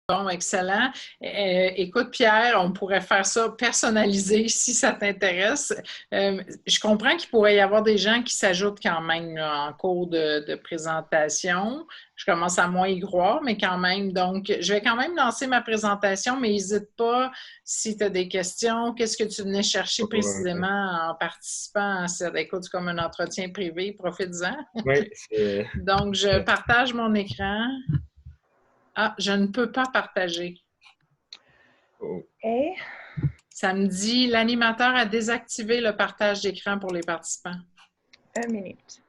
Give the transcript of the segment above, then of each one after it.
Bon, excellent. Écoute, Pierre, on pourrait faire ça personnalisé si ça t'intéresse. Je comprends qu'il pourrait y avoir des gens qui s'ajoutent quand même là, en cours de présentation. Je commence à moins y croire, mais quand même. Donc, je vais quand même lancer ma présentation, mais n'hésite pas si tu as des questions. Qu'est-ce que tu venais chercher Ouais. précisément en participant à cette écoute comme un entretien privé? Profites-en. Oui, c'est... Donc, je partage mon écran. Ah, je ne peux pas partager. oh. OK. Ça me dit l'animateur a désactivé le partage d'écran pour les participants. 1 minute.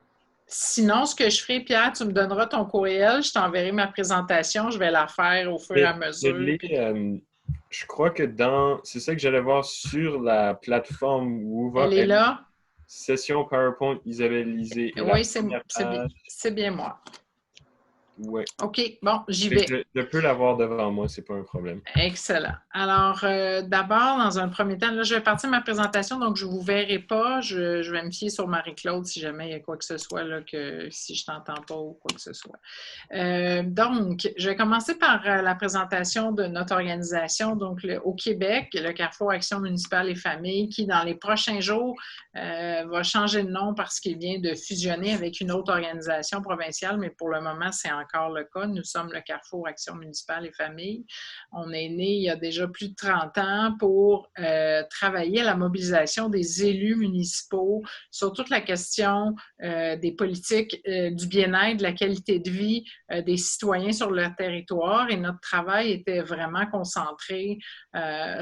Sinon, ce que je ferai, Pierre, tu me donneras ton courriel, je t'enverrai ma présentation, je vais la faire au fur et à Je mesure. l'ai, je crois que dans... C'est ça que j'allais voir sur la plateforme Wova. Elle est là? Session PowerPoint Isabelle Lisée. Et la Oui, première page... c'est bien moi. Ouais. OK, bon, j'y Fait vais. que je peux l'avoir devant moi, c'est pas un problème. Excellent. Alors, d'abord, dans un premier temps, là, je vais partir de ma présentation, donc je ne vous verrai pas. Je vais me fier sur Marie-Claude si jamais il y a quoi que ce soit, là, si je ne t'entends pas ou quoi que ce soit. Donc, je vais commencer par la présentation de notre organisation, donc au Québec, le Carrefour Action municipale et famille, qui, dans les prochains jours, va changer de nom parce qu'il vient de fusionner avec une autre organisation provinciale, mais pour le moment, c'est encore le cas. Nous sommes le Carrefour Action municipale et famille. On est né il y a déjà plus de 30 ans pour travailler à la mobilisation des élus municipaux sur toute la question des politiques du bien-être, de la qualité de vie des citoyens sur leur territoire. Et notre travail était vraiment concentré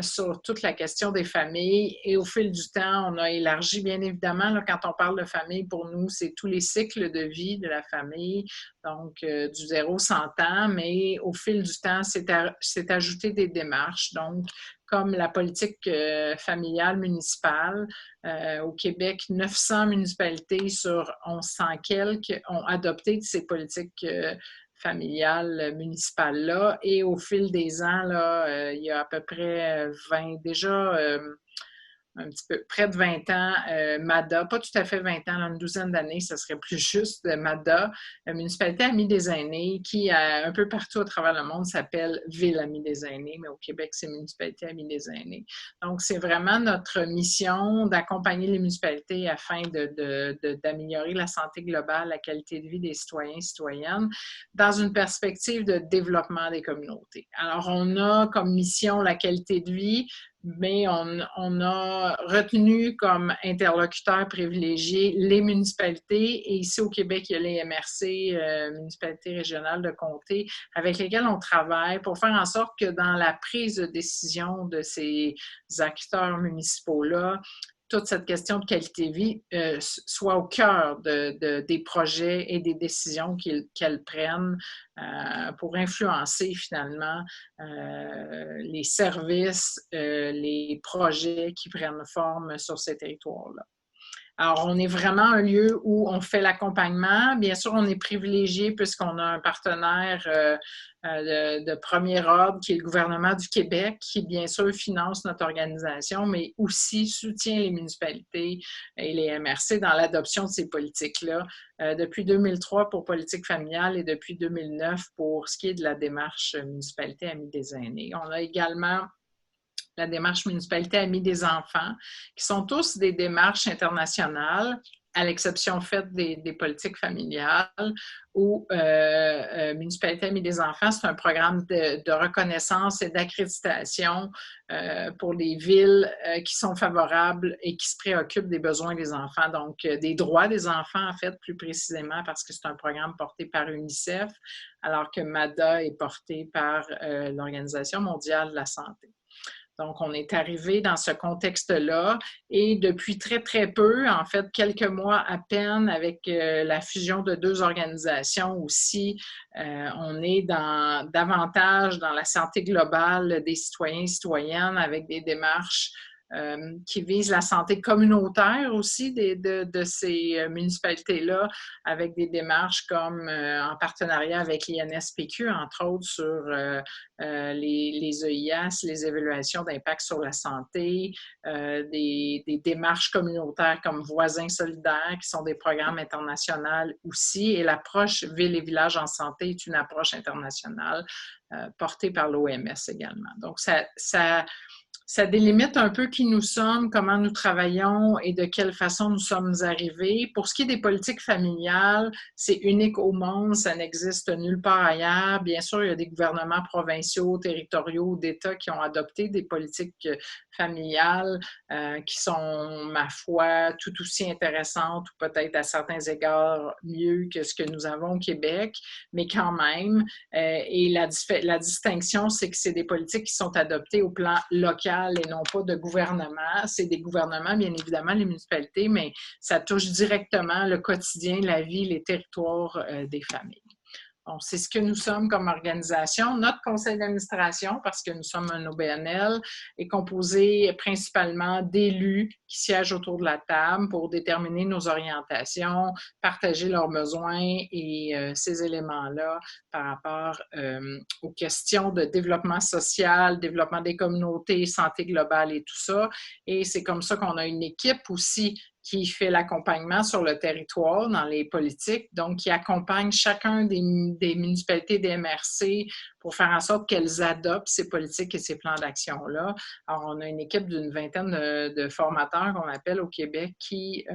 sur toute la question des familles. Et au fil du temps, on a élargi, bien évidemment, là, quand on parle de famille, pour nous, c'est tous les cycles de vie de la famille, donc du 0 à 100 ans, mais au fil du temps, c'est ajouté des démarches, donc comme la politique familiale municipale. Au Québec, 900 municipalités sur 1100 quelques ont adopté ces politiques familiales municipales-là. Et au fil des ans, là, il y a à peu près 20, déjà un petit peu, près de 20 ans, MADA, pas tout à fait 20 ans, là, une douzaine d'années, ça serait plus juste, MADA, la municipalité Amis des aînés, qui, un peu partout à travers le monde, s'appelle Ville Amis des aînés, mais au Québec, c'est municipalité Amis des aînés. Donc, c'est vraiment notre mission d'accompagner les municipalités afin d'améliorer la santé globale, la qualité de vie des citoyens et citoyennes, dans une perspective de développement des communautés. Alors, on a comme mission la qualité de vie, mais on a retenu comme interlocuteurs privilégiés les municipalités. Et ici au Québec, il y a les MRC, municipalités régionales de comté, avec lesquelles on travaille pour faire en sorte que dans la prise de décision de ces acteurs municipaux-là, toute cette question de qualité de vie soit au cœur des projets et des décisions qu'elles prennent pour influencer finalement les services, les projets qui prennent forme sur ces territoires-là. Alors, on est vraiment un lieu où on fait l'accompagnement. Bien sûr, on est privilégié puisqu'on a un partenaire de premier ordre qui est le gouvernement du Québec, qui bien sûr finance notre organisation, mais aussi soutient les municipalités et les MRC dans l'adoption de ces politiques-là. Depuis 2003 pour politique familiale et depuis 2009 pour ce qui est de la démarche municipalité Amis des aînés. On a également la démarche municipalité Amis des enfants, qui sont tous des démarches internationales, à l'exception faite des politiques familiales, où Municipalité Amis des enfants, c'est un programme de reconnaissance et d'accréditation pour les villes qui sont favorables et qui se préoccupent des besoins des enfants, donc des droits des enfants, en fait, plus précisément, parce que c'est un programme porté par UNICEF, alors que MADA est porté par l'Organisation mondiale de la santé. Donc, on est arrivé dans ce contexte-là et depuis très, très peu, en fait, quelques mois à peine, avec la fusion de deux organisations aussi, on est davantage dans la santé globale des citoyens et citoyennes avec des démarches qui vise la santé communautaire aussi de ces municipalités-là, avec des démarches comme en partenariat avec l'INSPQ, entre autres, sur les EIS, les évaluations d'impact sur la santé, des démarches communautaires comme Voisins solidaires, qui sont des programmes internationaux aussi, et l'approche Ville et village en santé est une approche internationale portée par l'OMS également. Donc, ça délimite un peu qui nous sommes, comment nous travaillons et de quelle façon nous sommes arrivés. Pour ce qui est des politiques familiales, c'est unique au monde, ça n'existe nulle part ailleurs. Bien sûr, il y a des gouvernements provinciaux, territoriaux, d'États qui ont adopté des politiques familiales qui sont, ma foi, tout aussi intéressantes ou peut-être à certains égards mieux que ce que nous avons au Québec, mais quand même. Et la distinction, c'est que c'est des politiques qui sont adoptées au plan local et non pas de gouvernement. C'est des gouvernements, bien évidemment, les municipalités, mais ça touche directement le quotidien, la vie, les territoires des familles. Bon, c'est ce que nous sommes comme organisation. Notre conseil d'administration, parce que nous sommes un OBNL, est composé principalement d'élus qui siègent autour de la table pour déterminer nos orientations, partager leurs besoins et ces éléments-là par rapport aux questions de développement social, développement des communautés, santé globale et tout ça. Et c'est comme ça qu'on a une équipe aussi qui fait l'accompagnement sur le territoire dans les politiques, donc qui accompagne chacun des municipalités des MRC pour faire en sorte qu'elles adoptent ces politiques et ces plans d'action-là. Alors, on a une équipe d'une vingtaine de formateurs qu'on appelle au Québec qui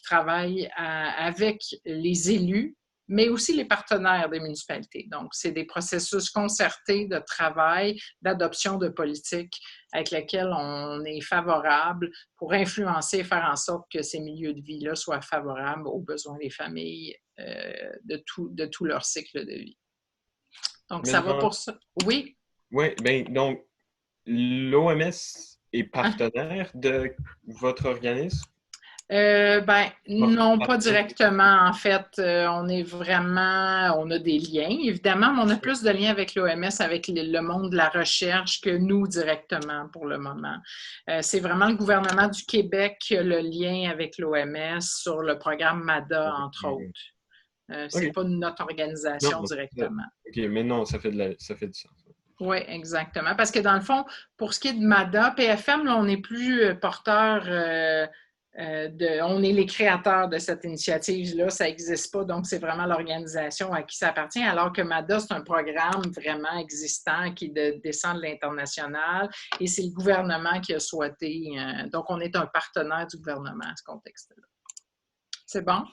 travaillent avec les élus, mais aussi les partenaires des municipalités. Donc, c'est des processus concertés de travail, d'adoption de politiques avec lesquels on est favorable pour influencer et faire en sorte que ces milieux de vie-là soient favorables aux besoins des familles de tout leur cycle de vie. Donc, ça va pour ça. Oui? Oui, bien, donc, l'OMS est partenaire de votre organisme? Non, pas directement. En fait, on a des liens, évidemment, mais on a plus de liens avec l'OMS, avec le monde de la recherche que nous directement pour le moment. C'est vraiment le gouvernement du Québec qui a le lien avec l'OMS sur le programme MADA, entre autres. C'est pas notre organisation directement. OK, mais non, ça fait du sens. Oui, exactement. Parce que dans le fond, pour ce qui est de MADA, PFM, là, on n'est plus porteur... on est les créateurs de cette initiative-là, ça n'existe pas, donc c'est vraiment l'organisation à qui ça appartient, alors que MADA, c'est un programme vraiment existant qui descend de l'international et c'est le gouvernement qui a souhaité, donc on est un partenaire du gouvernement à ce contexte-là. C'est bon?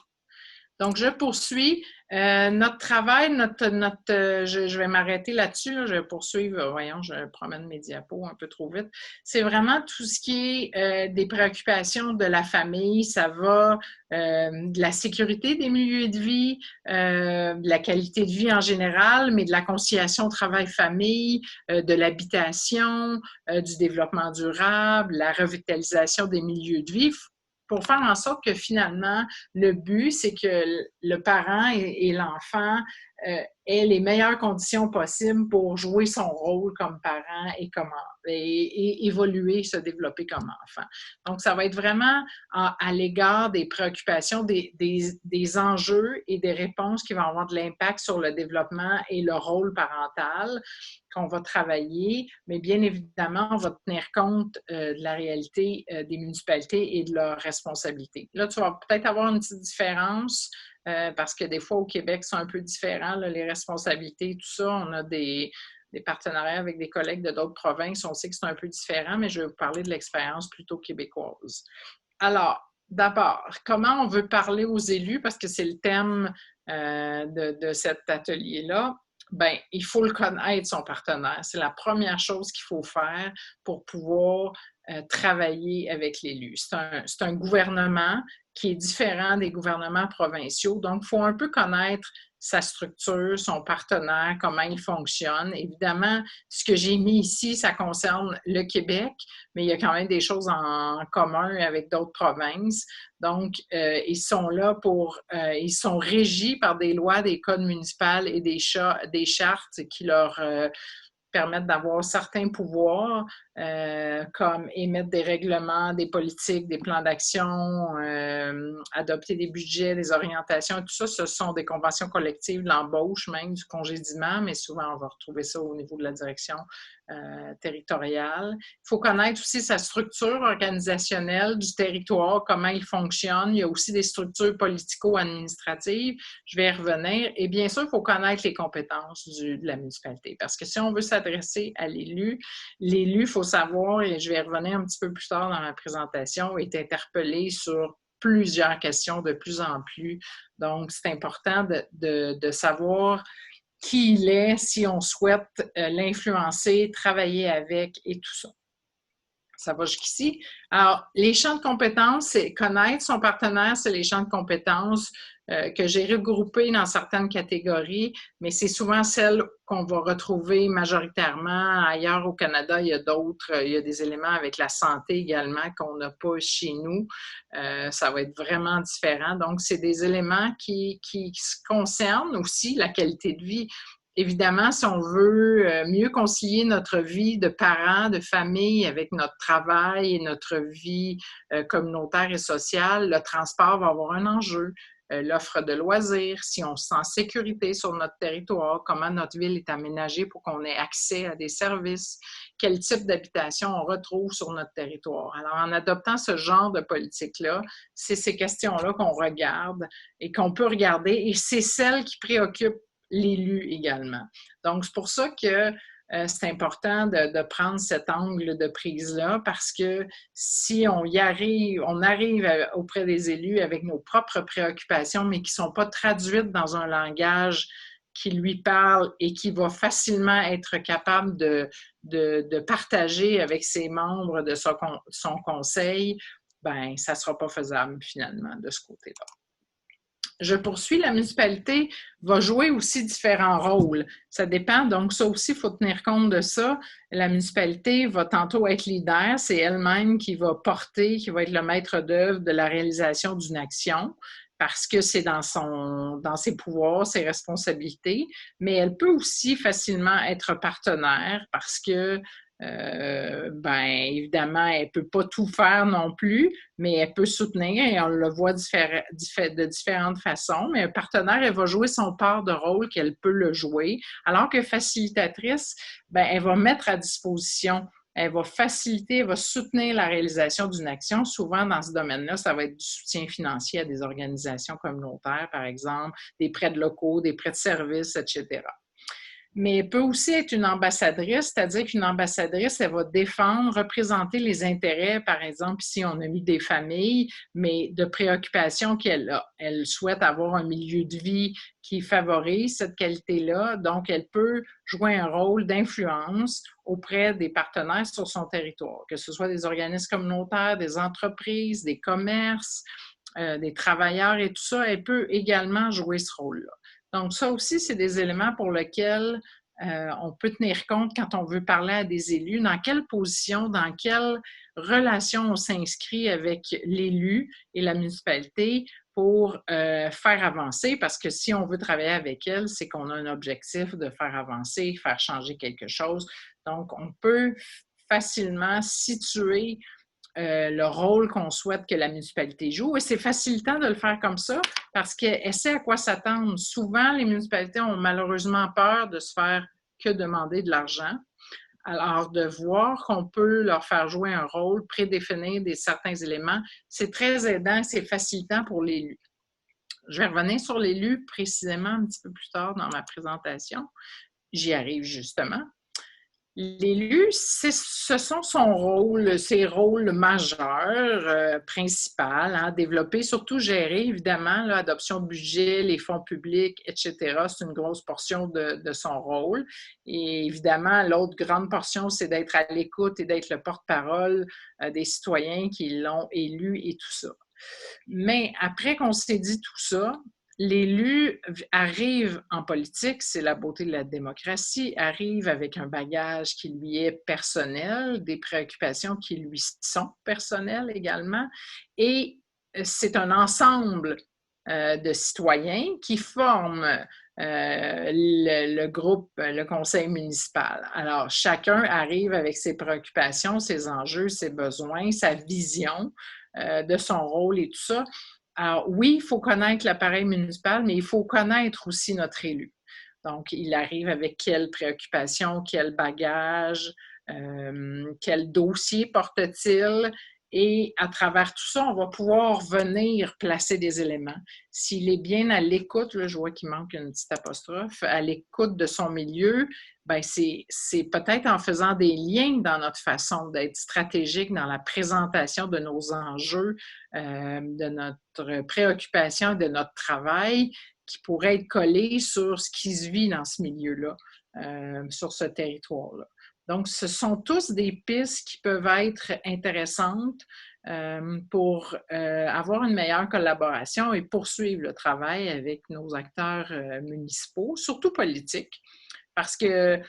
Donc, je poursuis. Notre travail, je vais m'arrêter là-dessus, là, je vais poursuivre. Voyons, je promène mes diapos un peu trop vite. C'est vraiment tout ce qui est des préoccupations de la famille. Ça va de la sécurité des milieux de vie, de la qualité de vie en général, mais de la conciliation travail-famille, de l'habitation, du développement durable, la revitalisation des milieux de vie, pour faire en sorte que finalement, le but, c'est que le parent et l'enfant aient les meilleures conditions possibles pour jouer son rôle comme parent et évoluer, se développer comme enfant. Donc, ça va être vraiment à l'égard des préoccupations, des enjeux et des réponses qui vont avoir de l'impact sur le développement et le rôle parental qu'on va travailler, mais bien évidemment, on va tenir compte de la réalité des municipalités et de leurs responsabilités. Là, tu vas peut-être avoir une petite différence parce que des fois, au Québec, c'est un peu différent, là, les responsabilités, tout ça. On a des partenariats avec des collègues de d'autres provinces. On sait que c'est un peu différent, mais je vais vous parler de l'expérience plutôt québécoise. Alors, d'abord, comment on veut parler aux élus, parce que c'est le thème de cet atelier-là. Bien, il faut le connaître, son partenaire. C'est la première chose qu'il faut faire pour pouvoir travailler avec l'élu. C'est un gouvernement qui est différent des gouvernements provinciaux. Donc, il faut un peu connaître sa structure, son partenaire, comment il fonctionne. Évidemment, ce que j'ai mis ici, ça concerne le Québec, mais il y a quand même des choses en commun avec d'autres provinces. Donc, ils sont là ils sont régis par des lois, des codes municipaux et des chartes qui leur permettent d'avoir certains pouvoirs comme émettre des règlements, des politiques, des plans d'action, adopter des budgets, des orientations, tout ça, ce sont des conventions collectives, de l'embauche même, du congédiement, mais souvent on va retrouver ça au niveau de la direction territoriale. Il faut connaître aussi sa structure organisationnelle du territoire, comment il fonctionne. Il y a aussi des structures politico-administratives. Je vais y revenir. Et bien sûr, il faut connaître les compétences de la municipalité. Parce que si on veut s'adresser à l'élu, il faut savoir, et je vais y revenir un petit peu plus tard dans ma présentation, est interpellé sur plusieurs questions de plus en plus. Donc, c'est important de savoir qui il est, si on souhaite l'influencer, travailler avec et tout ça. Ça va jusqu'ici. Alors, les champs de compétences, c'est connaître son partenaire, c'est les champs de compétences que j'ai regroupés dans certaines catégories, mais c'est souvent celles qu'on va retrouver majoritairement ailleurs au Canada. Il y a d'autres, il y a des éléments avec la santé également qu'on n'a pas chez nous. Ça va être vraiment différent. Donc, c'est des éléments qui concernent aussi la qualité de vie. Évidemment, si on veut mieux concilier notre vie de parents, de famille avec notre travail et notre vie communautaire et sociale, le transport va avoir un enjeu. L'offre de loisirs, si on se sent en sécurité sur notre territoire, comment notre ville est aménagée pour qu'on ait accès à des services, quel type d'habitation on retrouve sur notre territoire. Alors, en adoptant ce genre de politique-là, c'est ces questions-là qu'on regarde et qu'on peut regarder, et c'est celles qui préoccupent l'élu également. Donc, c'est pour ça que c'est important de prendre cet angle de prise-là, parce que si on arrive auprès des élus avec nos propres préoccupations, mais qui ne sont pas traduites dans un langage qui lui parle et qui va facilement être capable de partager avec ses membres de son conseil, ben ça ne sera pas faisable finalement de ce côté-là. Je poursuis, la municipalité va jouer aussi différents rôles. Ça dépend, donc ça aussi, il faut tenir compte de ça. La municipalité va tantôt être leader, c'est elle-même qui va porter, qui va être le maître d'œuvre de la réalisation d'une action, parce que c'est dans ses pouvoirs, ses responsabilités, mais elle peut aussi facilement être partenaire parce que évidemment, elle ne peut pas tout faire non plus, mais elle peut soutenir et on le voit de différentes façons. Mais un partenaire, elle va jouer son part de rôle qu'elle peut le jouer, alors que facilitatrice, elle va mettre à disposition, elle va faciliter, elle va soutenir la réalisation d'une action. Souvent, dans ce domaine-là, ça va être du soutien financier à des organisations communautaires, par exemple, des prêts de locaux, des prêts de services, etc. Mais elle peut aussi être une ambassadrice, c'est-à-dire qu'une ambassadrice, elle va défendre, représenter les intérêts, par exemple, ici on a mis des familles, mais de préoccupations qu'elle a. Elle souhaite avoir un milieu de vie qui favorise cette qualité-là, donc elle peut jouer un rôle d'influence auprès des partenaires sur son territoire, que ce soit des organismes communautaires, des entreprises, des commerces, des travailleurs et tout ça, elle peut également jouer ce rôle-là. Donc, ça aussi, c'est des éléments pour lesquels on peut tenir compte quand on veut parler à des élus, dans quelle position, dans quelle relation on s'inscrit avec l'élu et la municipalité pour faire avancer, parce que si on veut travailler avec elle, c'est qu'on a un objectif de faire avancer, faire changer quelque chose. Donc, on peut facilement situer le rôle qu'on souhaite que la municipalité joue. Et c'est facilitant de le faire comme ça parce qu'elle sait à quoi s'attendre. Souvent, les municipalités ont malheureusement peur de se faire que demander de l'argent. Alors, de voir qu'on peut leur faire jouer un rôle, prédéfinir certains éléments, c'est très aidant, c'est facilitant pour l'élu. Je vais revenir sur l'élu précisément un petit peu plus tard dans ma présentation. J'y arrive justement. L'élu, ce sont son rôle, ses rôles majeurs, principal, développer, surtout gérer, évidemment, l'adoption de budget, les fonds publics, etc. C'est une grosse portion de son rôle. Et évidemment, l'autre grande portion, c'est d'être à l'écoute et d'être le porte-parole des citoyens qui l'ont élu et tout ça. Mais après qu'on s'est dit tout ça, l'élu arrive en politique, c'est la beauté de la démocratie, arrive avec un bagage qui lui est personnel, des préoccupations qui lui sont personnelles également, et c'est un ensemble de citoyens qui forment le groupe, le conseil municipal. Alors, chacun arrive avec ses préoccupations, ses enjeux, ses besoins, sa vision de son rôle et tout ça. Alors, oui, il faut connaître l'appareil municipal, mais il faut connaître aussi notre élu. Donc, il arrive avec quelles préoccupations, quel bagage, quel dossier porte-t-il? Et à travers tout ça, on va pouvoir venir placer des éléments. S'il est bien à l'écoute, là, je vois qu'il manque une petite apostrophe, à l'écoute de son milieu, ben c'est peut-être en faisant des liens dans notre façon d'être stratégique dans la présentation de nos enjeux, de notre préoccupation, de notre travail, qui pourrait être collé sur ce qui se vit dans ce milieu-là, sur ce territoire-là. Donc, ce sont tous des pistes qui peuvent être intéressantes pour avoir une meilleure collaboration et poursuivre le travail avec nos acteurs municipaux, surtout politiques, parce que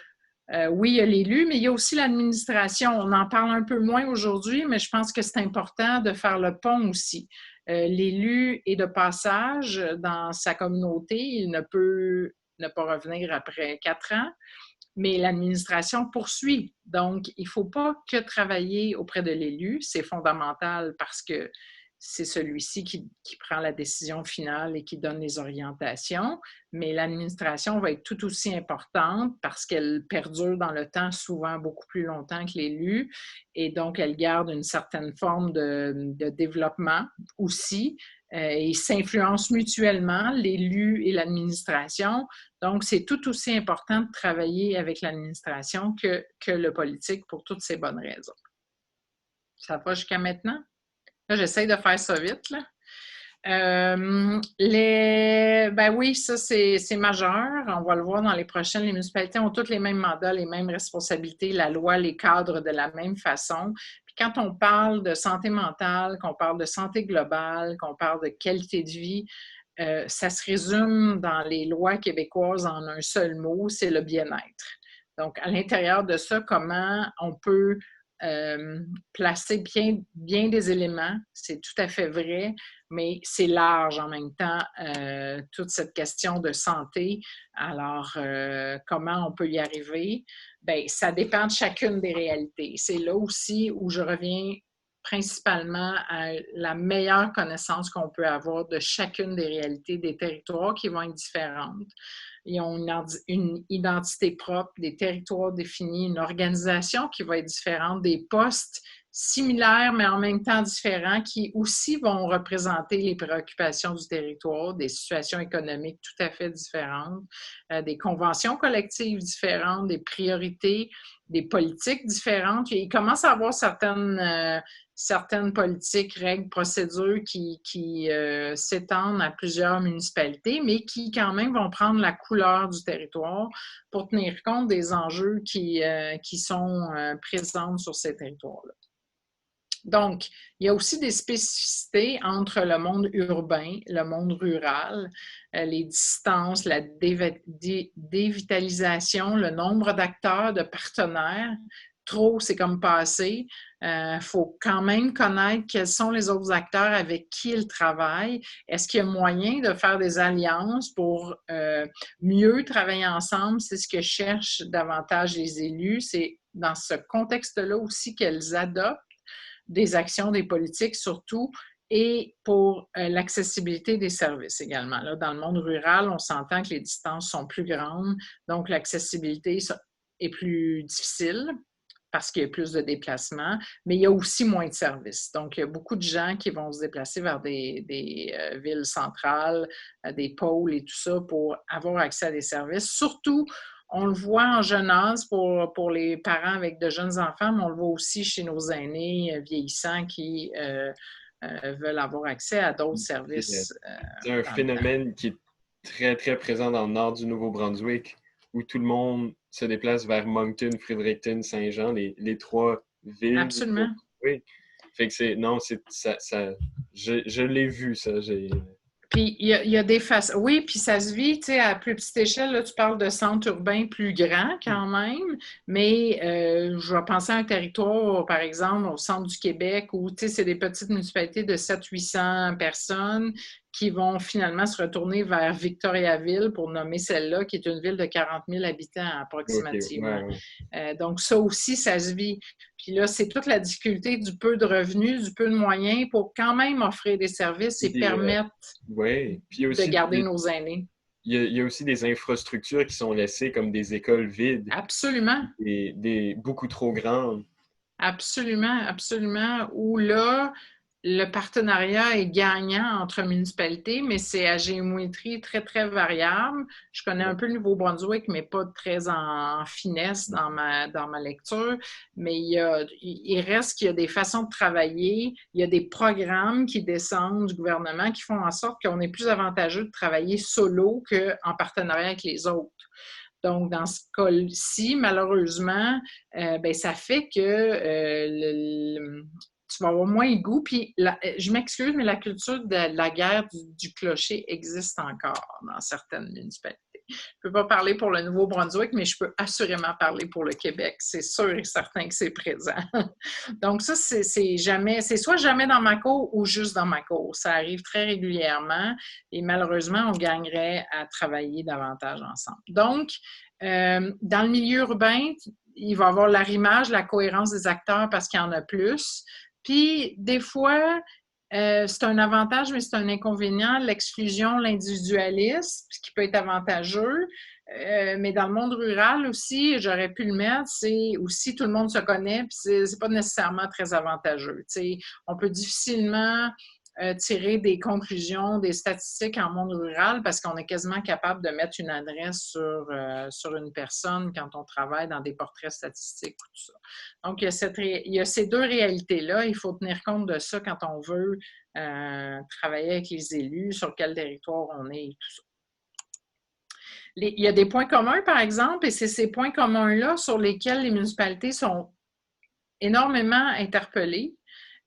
oui, il y a l'élu, mais il y a aussi l'administration. On en parle un peu moins aujourd'hui, mais je pense que c'est important de faire le pont aussi. L'élu est de passage dans sa communauté. Il ne peut ne pas revenir après 4 ans, mais l'administration poursuit. Donc, il ne faut pas que travailler auprès de l'élu. C'est fondamental parce que c'est celui-ci qui prend la décision finale et qui donne les orientations, mais l'administration va être tout aussi importante parce qu'elle perdure dans le temps, souvent beaucoup plus longtemps que l'élu, et donc elle garde une certaine forme de développement aussi, et s'influencent mutuellement, l'élu et l'administration. Donc, c'est tout aussi important de travailler avec l'administration que le politique pour toutes ces bonnes raisons. Ça va jusqu'à maintenant? Là, j'essaie de faire ça vite, là. Ben oui, ça, c'est majeur. On va le voir dans les prochaines. Les municipalités ont tous les mêmes mandats, les mêmes responsabilités. La loi les cadre de la même façon. Puis quand on parle de santé mentale, qu'on parle de santé globale, qu'on parle de qualité de vie, ça se résume dans les lois québécoises en un seul mot, c'est le bien-être. Donc, à l'intérieur de ça, comment on peut placer bien des éléments, c'est tout à fait vrai, mais c'est large en même temps, toute cette question de santé. Alors, comment on peut y arriver? Bien, ça dépend de chacune des réalités. C'est là aussi où je reviens principalement à la meilleure connaissance qu'on peut avoir de chacune des réalités des territoires qui vont être différentes. Ils ont une identité propre, des territoires définis, une organisation qui va être différente, des postes similaires, mais en même temps différents, qui aussi vont représenter les préoccupations du territoire, des situations économiques tout à fait différentes, des conventions collectives différentes, des priorités, des politiques différentes. Il commence à avoir certaines politiques, règles, procédures qui s'étendent à plusieurs municipalités, mais qui quand même vont prendre la couleur du territoire pour tenir compte des enjeux qui sont présents sur ces territoires-là. Donc, il y a aussi des spécificités entre le monde urbain, le monde rural, les distances, la dévitalisation, le nombre d'acteurs, de partenaires. Trop, c'est comme passé. Il faut quand même connaître quels sont les autres acteurs avec qui ils travaillent. Est-ce qu'il y a moyen de faire des alliances pour mieux travailler ensemble? C'est ce que cherchent davantage les élus. C'est dans ce contexte-là aussi qu'elles adoptent des actions, des politiques surtout, et pour l'accessibilité des services également. Là, dans le monde rural, on s'entend que les distances sont plus grandes, donc l'accessibilité est plus difficile parce qu'il y a plus de déplacements, mais il y a aussi moins de services. Donc, il y a beaucoup de gens qui vont se déplacer vers des villes centrales, des pôles et tout ça pour avoir accès à des services, surtout. On le voit en jeune âge pour les parents avec de jeunes enfants, mais on le voit aussi chez nos aînés vieillissants qui veulent avoir accès à d'autres services. C'est un phénomène qui est très, très présent dans le nord du Nouveau-Brunswick, où tout le monde se déplace vers Moncton, Fredericton, Saint-Jean, les trois villes. Absolument. Oui. Fait que je l'ai vu, ça. Puis il y a des façons. Oui, puis ça se vit, tu sais, à plus petite échelle, là, tu parles de centres urbains plus grands quand même, mais je vais penser à un territoire, par exemple, au centre du Québec, où, tu sais, c'est des petites municipalités de 700-800 personnes qui vont finalement se retourner vers Victoriaville pour nommer celle-là, qui est une ville de 40 000 habitants OK, approximativement. ouais, ouais. Donc ça aussi, ça se vit. Puis là, c'est toute la difficulté du peu de revenus, du peu de moyens pour quand même offrir des services Puis et permettre ouais. Puis il y a de aussi garder nos aînés. il y a aussi des infrastructures qui sont laissées comme des écoles vides Absolument, et beaucoup trop grandes. absolument, absolument. Où là, le partenariat est gagnant entre municipalités, mais c'est à géométrie très, très variable. Je connais un peu le Nouveau-Brunswick, mais pas très en finesse dans ma lecture. Mais il reste qu'il y a des façons de travailler, il y a des programmes qui descendent du gouvernement qui font en sorte qu'on est plus avantageux de travailler solo qu'en partenariat avec les autres. Donc, dans ce cas-ci, malheureusement, ben, ça fait que tu vas avoir moins le goût. Puis, je m'excuse, mais la culture de la guerre du clocher existe encore dans certaines municipalités. Je ne peux pas parler pour le Nouveau-Brunswick, mais je peux assurément parler pour le Québec. C'est sûr et certain que c'est présent. Donc, ça, c'est soit jamais dans ma cour ou juste dans ma cour. Ça arrive très régulièrement et malheureusement, on gagnerait à travailler davantage ensemble. Donc, dans le milieu urbain, il va y avoir l'arrimage, la cohérence des acteurs parce qu'il y en a plus. Puis, des fois, c'est un avantage, mais c'est un inconvénient, l'exclusion, l'individualisme, ce qui peut être avantageux. Mais dans le monde rural aussi, j'aurais pu le mettre, c'est aussi tout le monde se connaît, puis c'est pas nécessairement très avantageux. T'sais, on peut difficilement tirer des conclusions, des statistiques en monde rural parce qu'on est quasiment capable de mettre une adresse sur une personne quand on travaille dans des portraits statistiques ou tout ça. Donc, il y a ces deux réalités-là. Il faut tenir compte de ça quand on veut travailler avec les élus, sur quel territoire on est et tout ça. Il y a des points communs, par exemple, et c'est ces points communs-là sur lesquels les municipalités sont énormément interpellées.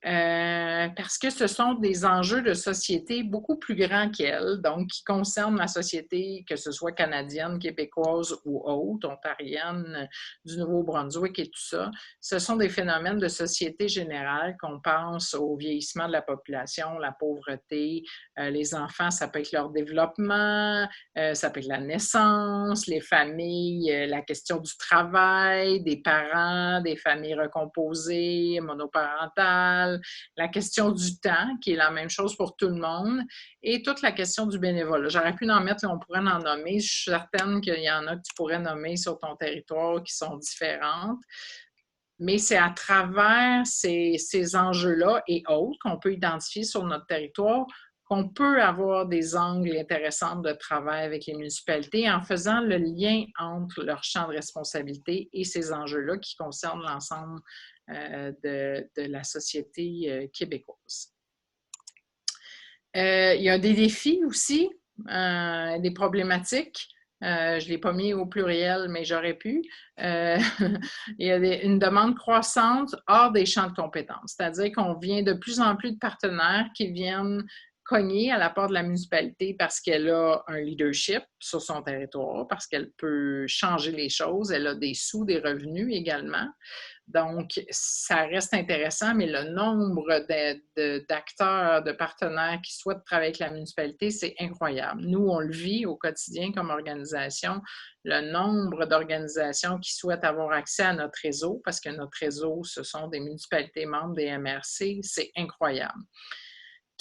Parce que ce sont des enjeux de société beaucoup plus grands qu'elles, donc qui concernent la société, que ce soit canadienne, québécoise ou autre, ontarienne, du Nouveau-Brunswick et tout ça. Ce sont des phénomènes de société générale qu'on pense au vieillissement de la population, la pauvreté, les enfants, ça peut être leur développement, ça peut être la naissance, les familles, la question du travail, des parents, des familles recomposées, monoparentales, la question du temps, qui est la même chose pour tout le monde, et toute la question du bénévolat. J'aurais pu en mettre, là, on pourrait en nommer. Je suis certaine qu'il y en a que tu pourrais nommer sur ton territoire qui sont différentes. Mais c'est à travers ces enjeux-là et autres qu'on peut identifier sur notre territoire qu'on peut avoir des angles intéressants de travail avec les municipalités en faisant le lien entre leur champ de responsabilité et ces enjeux-là qui concernent l'ensemble de la société québécoise. Il y a des défis aussi, des problématiques. Je ne l'ai pas mis au pluriel, mais j'aurais pu. Il y a une demande croissante hors des champs de compétences, c'est-à-dire qu'on vient de plus en plus de partenaires qui viennent cogner à la porte de la municipalité parce qu'elle a un leadership sur son territoire, parce qu'elle peut changer les choses, elle a des sous, des revenus également. Donc, ça reste intéressant, mais le nombre d'acteurs, de partenaires qui souhaitent travailler avec la municipalité, c'est incroyable. Nous, on le vit au quotidien comme organisation, le nombre d'organisations qui souhaitent avoir accès à notre réseau, parce que notre réseau, ce sont des municipalités membres des MRC, c'est incroyable.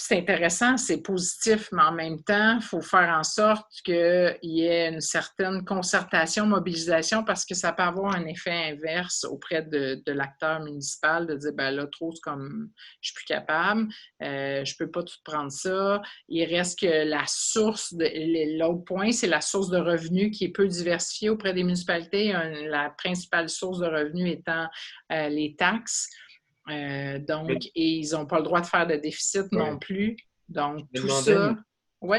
C'est intéressant, c'est positif, mais en même temps, il faut faire en sorte qu'il y ait une certaine concertation, mobilisation, parce que ça peut avoir un effet inverse auprès de l'acteur municipal, de dire, ben là, trop, c'est comme, je suis plus capable, je peux pas tout prendre ça. Il reste que la source, l'autre point, c'est la source de revenus qui est peu diversifiée auprès des municipalités. La principale source de revenus étant les taxes. Donc, et ils n'ont pas le droit de faire de déficit non Ouais. plus. Donc, Je me tout demandais ça, oui.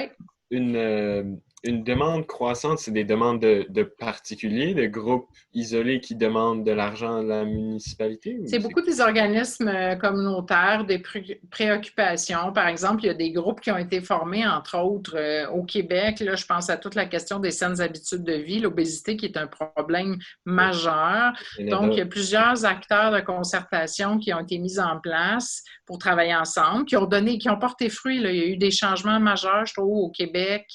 une, une demande croissante, c'est des demandes de particuliers, de groupes isolés qui demandent de l'argent à la municipalité? C'est beaucoup des organismes communautaires, des préoccupations. Par exemple, il y a des groupes qui ont été formés, entre autres, au Québec. Là, je pense à toute la question des saines habitudes de vie, l'obésité qui est un problème majeur. Donc, il y a plusieurs acteurs de concertation qui ont été mis en place pour travailler ensemble, qui ont porté fruit. Là. Il y a eu des changements majeurs, je trouve, au Québec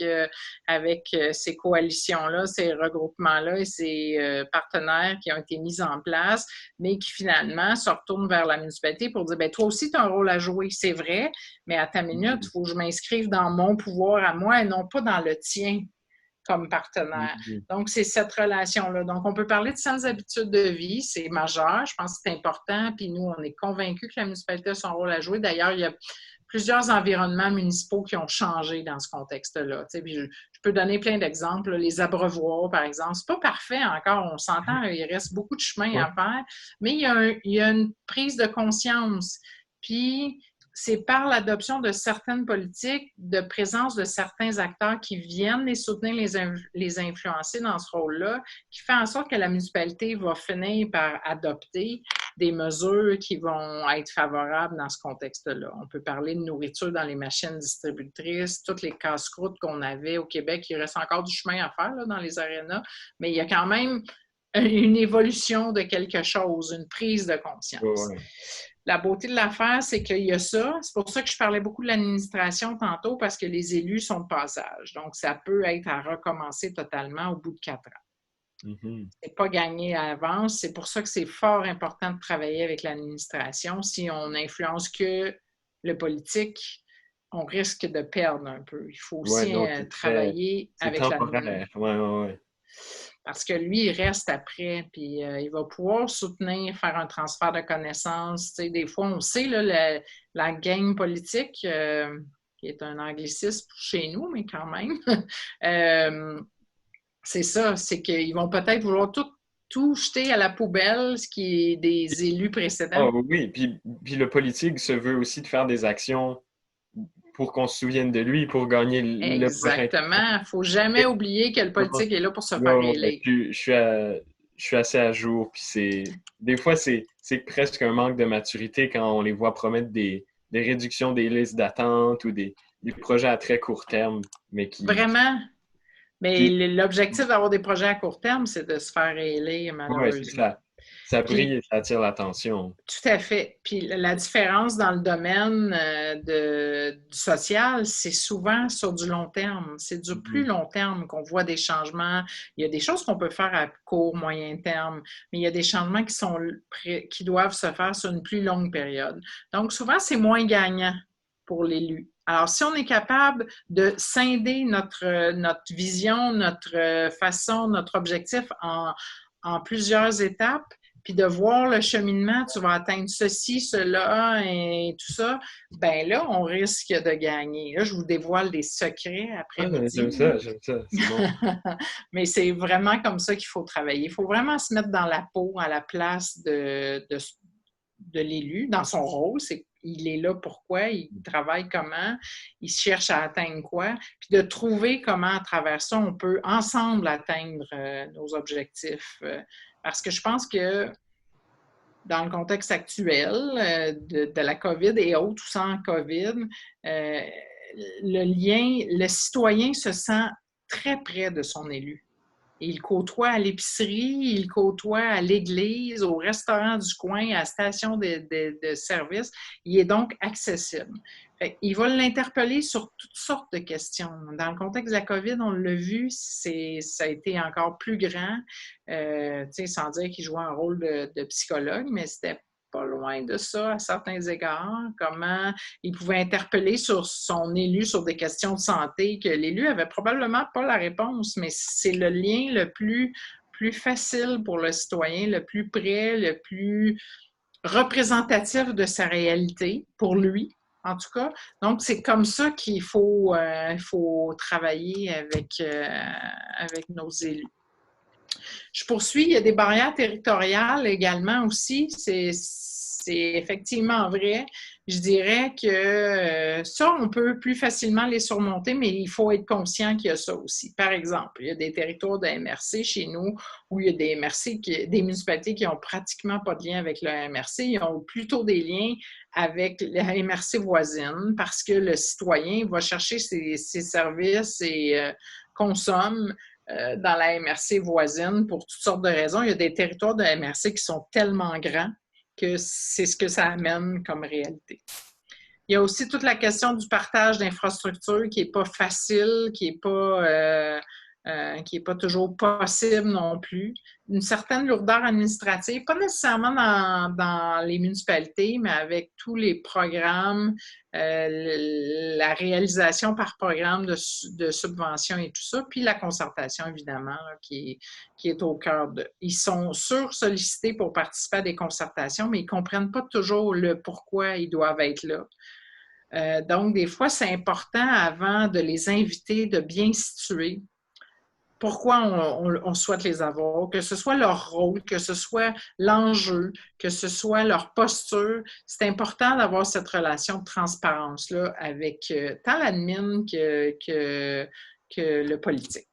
avec ces coalitions-là, ces regroupements-là et ces partenaires qui ont été mis en place, mais qui finalement se retournent vers la municipalité pour dire, bien, toi aussi, tu as un rôle à jouer, c'est vrai, mais à ta minute, il faut que je m'inscrive dans mon pouvoir à moi et non pas dans le tien comme partenaire. Donc, c'est cette relation-là. Donc, on peut parler de saines habitudes de vie, c'est majeur, je pense que c'est important, puis nous, on est convaincus que la municipalité a son rôle à jouer. D'ailleurs, il y a plusieurs environnements municipaux qui ont changé dans ce contexte-là. Tu sais, je peux donner plein d'exemples. Les abreuvoirs, par exemple, c'est pas parfait encore, on s'entend, il reste beaucoup de chemin à faire, mais il y a une prise de conscience. Puis, c'est par l'adoption de certaines politiques, de présence de certains acteurs qui viennent les soutenir, les influencer dans ce rôle-là, qui fait en sorte que la municipalité va finir par adopter des mesures qui vont être favorables dans ce contexte-là. On peut parler de nourriture dans les machines distributrices, toutes les casse-croûtes qu'on avait au Québec. Il reste encore du chemin à faire là, dans les arénas, mais il y a quand même une évolution de quelque chose, une prise de conscience. Ouais. La beauté de l'affaire, c'est qu'il y a ça. C'est pour ça que je parlais beaucoup de l'administration tantôt, parce que les élus sont de passage. Donc, ça peut être à recommencer totalement au bout de 4 ans. C'est pas gagné à l'avance. C'est pour ça que c'est fort important de travailler avec l'administration. Si on n'influence que le politique, on risque de perdre un peu. Il faut aussi travailler avec l'administration. Parce que lui, il reste après, puis il va pouvoir soutenir, faire un transfert de connaissances. Tu sais, des fois, on sait, là, la gang politique, qui est un anglicisme chez nous, mais quand même, c'est ça, c'est qu'ils vont peut-être vouloir tout jeter à la poubelle, ce qui est des élus précédents. Ah oui, puis le politique se veut aussi de faire des actions pour qu'on se souvienne de lui, pour gagner le prochain. Exactement. Il ne faut jamais oublier que le politique est là pour se faire élire. Je suis assez à jour. Puis des fois, c'est presque un manque de maturité quand on les voit promettre des réductions des listes d'attente ou des projets à très court terme. Vraiment. Mais l'objectif d'avoir des projets à court terme, c'est de se faire élire, malheureusement. Oui, ça brille et ça attire l'attention. Tout à fait. Puis la différence dans le domaine du social, c'est souvent sur du long terme. C'est du plus long terme qu'on voit des changements. Il y a des choses qu'on peut faire à court, moyen terme, mais il y a des changements qui doivent se faire sur une plus longue période. Donc, souvent, c'est moins gagnant pour l'élu. Alors, si on est capable de scinder notre vision, notre façon, notre objectif en plusieurs étapes, puis de voir le cheminement, tu vas atteindre ceci, cela et tout ça, bien là, on risque de gagner. Là, je vous dévoile des secrets après-midi. J'aime ça, c'est bon. Mais c'est vraiment comme ça qu'il faut travailler. Il faut vraiment se mettre dans la peau, à la place de l'élu, dans son rôle. Il est là pourquoi, il travaille comment, il cherche à atteindre quoi, puis de trouver comment, à travers ça, on peut ensemble atteindre nos objectifs. Parce que je pense que dans le contexte actuel de la COVID et autres, ou sans COVID, le citoyen se sent très près de son élu. Il côtoie à l'épicerie, il côtoie à l'église, au restaurant du coin, à la station de service. Il est donc accessible. Il va l'interpeller sur toutes sortes de questions. Dans le contexte de la COVID, on l'a vu, ça a été encore plus grand, sans dire qu'il jouait un rôle de psychologue, mais c'était pas loin de ça à certains égards, comment il pouvait interpeller sur son élu sur des questions de santé que l'élu avait probablement pas la réponse, mais c'est le lien le plus facile pour le citoyen, le plus près, le plus représentatif de sa réalité pour lui, en tout cas. Donc, c'est comme ça qu'il faut travailler avec nos élus. Je poursuis, il y a des barrières territoriales également aussi. c'est effectivement vrai. Je dirais que ça, on peut plus facilement les surmonter, mais il faut être conscient qu'il y a ça aussi. Par exemple, il y a des territoires de MRC chez nous où il y a des MRC, des municipalités qui n'ont pratiquement pas de lien avec le MRC. Ils ont plutôt des liens avec la MRC voisine parce que le citoyen va chercher ses services et consomme dans la MRC voisine pour toutes sortes de raisons. Il y a des territoires de MRC qui sont tellement grands que c'est ce que ça amène comme réalité. Il y a aussi toute la question du partage d'infrastructures qui n'est pas facile, qui n'est pas toujours possible non plus. Une certaine lourdeur administrative, pas nécessairement dans les municipalités, mais avec tous les programmes, la réalisation par programme de subventions et tout ça, puis la concertation, évidemment, là, qui est au cœur de... Ils sont sursollicités pour participer à des concertations, mais ils ne comprennent pas toujours le pourquoi ils doivent être là. Donc, des fois, c'est important, avant de les inviter, de bien situer pourquoi on souhaite les avoir, que ce soit leur rôle, que ce soit l'enjeu, que ce soit leur posture. C'est important d'avoir cette relation de transparence-là avec tant l'admin que le politique.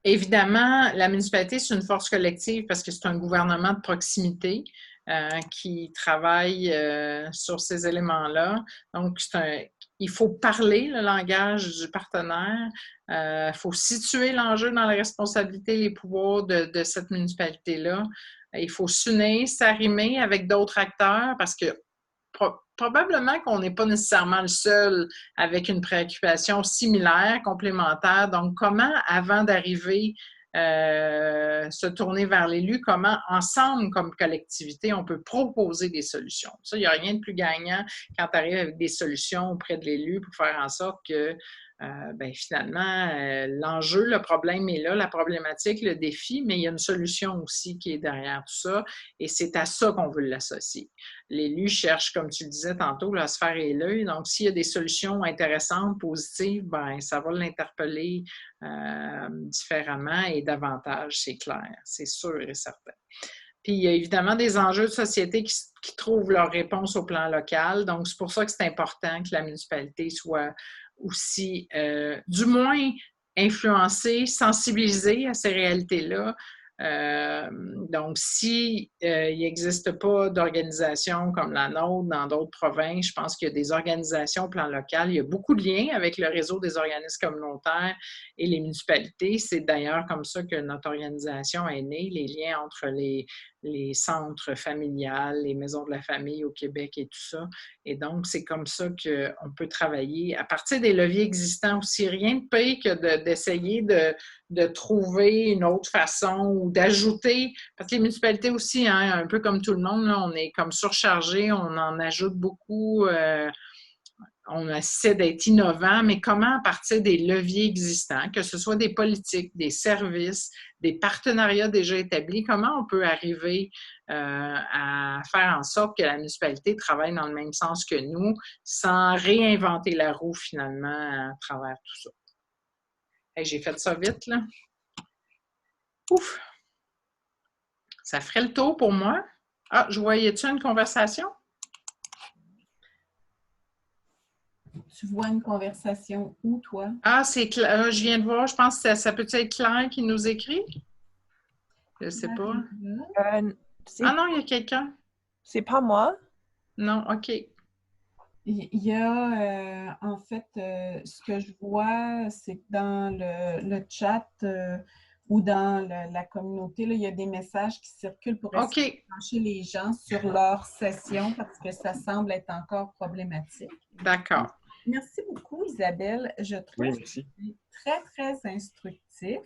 Évidemment, la municipalité, c'est une force collective parce que c'est un gouvernement de proximité qui travaille sur ces éléments-là. Donc, il faut parler le langage du partenaire, il faut situer l'enjeu dans les responsabilités et les pouvoirs de cette municipalité-là. Il faut s'unir, s'arrimer avec d'autres acteurs parce que probablement qu'on n'est pas nécessairement le seul avec une préoccupation similaire, complémentaire. Donc, comment, avant d'arriver se tourner vers l'élu, comment, ensemble, comme collectivité, on peut proposer des solutions. Ça, il n'y a rien de plus gagnant quand tu arrives avec des solutions auprès de l'élu pour faire en sorte que finalement, l'enjeu, le problème est là, la problématique, le défi, mais il y a une solution aussi qui est derrière tout ça, et c'est à ça qu'on veut l'associer. L'élu cherche, comme tu le disais tantôt, la sphère et l'œil, donc s'il y a des solutions intéressantes, positives, ça va l'interpeller différemment et davantage, c'est clair, c'est sûr et certain. Puis, il y a évidemment des enjeux de société qui trouvent leur réponse au plan local, donc c'est pour ça que c'est important que la municipalité soit aussi, du moins, influencer, sensibiliser à ces réalités-là. Donc, s'il n'existe pas d'organisation comme la nôtre dans d'autres provinces, je pense qu'il y a des organisations au plan local. Il y a beaucoup de liens avec le réseau des organismes communautaires et les municipalités. C'est d'ailleurs comme ça que notre organisation est née, les liens entre les centres familiales, les maisons de la famille au Québec et tout ça. Et donc, c'est comme ça qu'on peut travailler à partir des leviers existants aussi. Rien de pire que d'essayer de trouver une autre façon ou d'ajouter, parce que les municipalités aussi, hein, un peu comme tout le monde, là, on est comme surchargé, on en ajoute beaucoup, on essaie d'être innovant, mais comment à partir des leviers existants, que ce soit des politiques, des services, des partenariats déjà établis, comment on peut arriver à faire en sorte que la municipalité travaille dans le même sens que nous, sans réinventer la roue finalement à travers tout ça. Hey, j'ai fait ça vite, là. Ouf! Ça ferait le tour pour moi. Ah, je voyais-tu une conversation? Tu vois une conversation où, toi? Ah, c'est Claire. Je viens de voir. Je pense que ça peut être Claire qui nous écrit? Je ne sais pas. Ah non, il y a quelqu'un. C'est pas moi. Non, OK. Il y a, en fait, ce que je vois, c'est que dans le chat ou dans la communauté, là, il y a des messages qui circulent pour essayer de pencher les gens sur leur session parce que ça semble être encore problématique. D'accord. Merci beaucoup, Isabelle. Je trouve que c'est très, très instructif.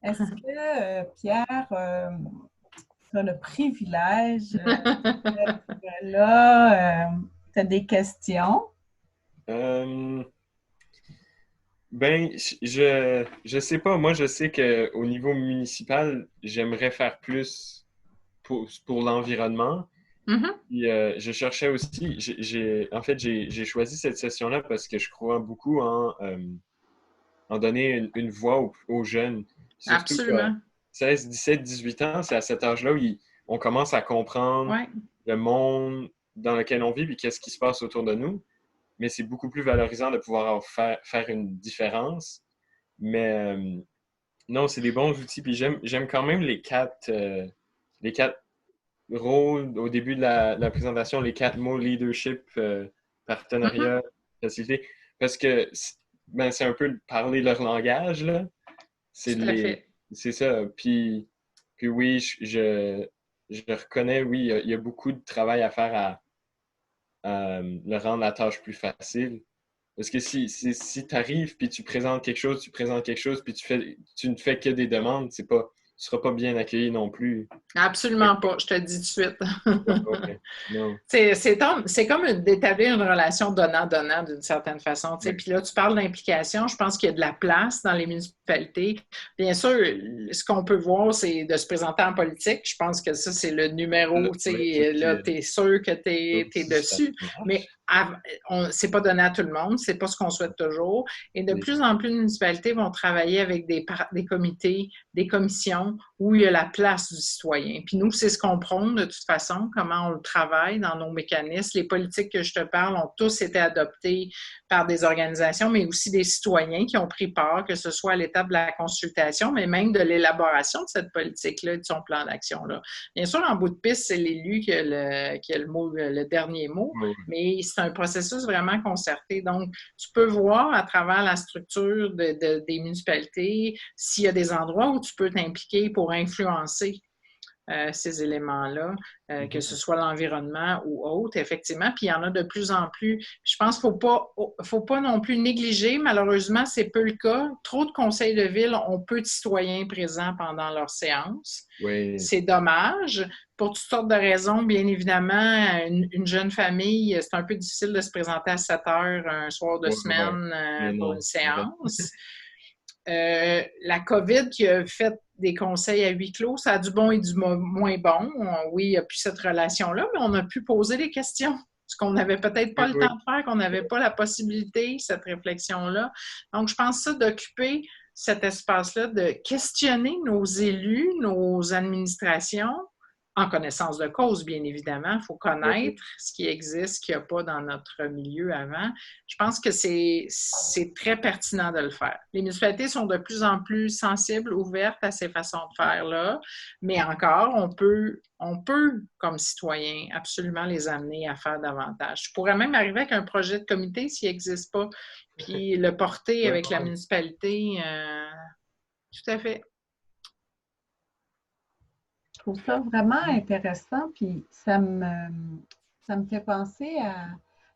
Est-ce que, Pierre, tu as le privilège là, tu as des questions? Je sais pas. Moi, je sais qu'au niveau municipal, j'aimerais faire plus pour l'environnement. Puis, je cherchais aussi, j'ai choisi cette session-là parce que je crois beaucoup en donner une voix aux jeunes. Surtout absolument. 16, 17, 18 ans, c'est à cet âge-là où on commence à comprendre le monde dans lequel on vit et qu'est-ce qui se passe autour de nous. Mais c'est beaucoup plus valorisant de pouvoir faire une différence. Mais non, c'est des bons outils. Puis j'aime quand même les quatre rôles au début de la présentation, les 4 mots leadership, partenariat, facilité. Parce que c'est un peu parler leur langage, là. C'est Tout à fait. C'est ça. Puis oui, je reconnais, oui, il y a beaucoup de travail à faire à le rendre la tâche plus facile. Parce que si tu arrives puis tu présentes quelque chose, puis tu ne fais que des demandes, tu ne seras pas bien accueilli non plus. Absolument pas, je te le dis tout de suite. Ouais, non. C'est comme d'établir une relation donnant-donnant d'une certaine façon. Ouais. Puis là, tu parles d'implication. Je pense qu'il y a de la place dans les municipalités. Bien sûr, ce qu'on peut voir, c'est de se présenter en politique. Je pense que ça, c'est le numéro. Là, tu es sûr que tu es dessus. Mais c'est pas donné à tout le monde. C'est pas ce qu'on souhaite toujours. Et de plus en plus de municipalités vont travailler avec des comités, des commissions où il y a la place du citoyen. Puis nous, c'est ce qu'on prône de toute façon, comment on le travaille dans nos mécanismes. Les politiques que je te parle ont tous été adoptées par des organisations, mais aussi des citoyens qui ont pris part, que ce soit à l'étape de la consultation, mais même de l'élaboration de cette politique-là, de son plan d'action-là. Bien sûr, en bout de piste, c'est l'élu qui a le dernier mot, mais c'est un processus vraiment concerté. Donc, tu peux voir à travers la structure des municipalités s'il y a des endroits où tu peux t'impliquer pour influencer ces éléments-là, que ce soit l'environnement ou autre, effectivement. Puis il y en a de plus en plus. Je pense qu'il ne faut pas non plus négliger, malheureusement, c'est peu le cas. Trop de conseils de ville ont peu de citoyens présents pendant leurs séances. Oui. C'est dommage. Pour toutes sortes de raisons, bien évidemment, une jeune famille, c'est un peu difficile de se présenter à 7 heures un soir de semaine pour une séance. La COVID qui a fait des conseils à huis clos, ça a du bon et du moins bon. Oui, il n'y a plus cette relation-là, mais on a pu poser des questions. Ce qu'on n'avait peut-être pas le temps de faire, qu'on n'avait pas la possibilité, cette réflexion-là. Donc, je pense ça d'occuper cet espace-là, de questionner nos élus, nos administrations, en connaissance de cause, bien évidemment. Il faut connaître ce qui existe, ce qu'il n'y a pas dans notre milieu avant. Je pense que c'est très pertinent de le faire. Les municipalités sont de plus en plus sensibles, ouvertes à ces façons de faire-là, mais encore, on peut, comme citoyen, absolument les amener à faire davantage. Je pourrais même arriver avec un projet de comité s'il n'existe pas, puis le porter avec la municipalité. Tout à fait. Je trouve ça vraiment intéressant, puis ça me fait penser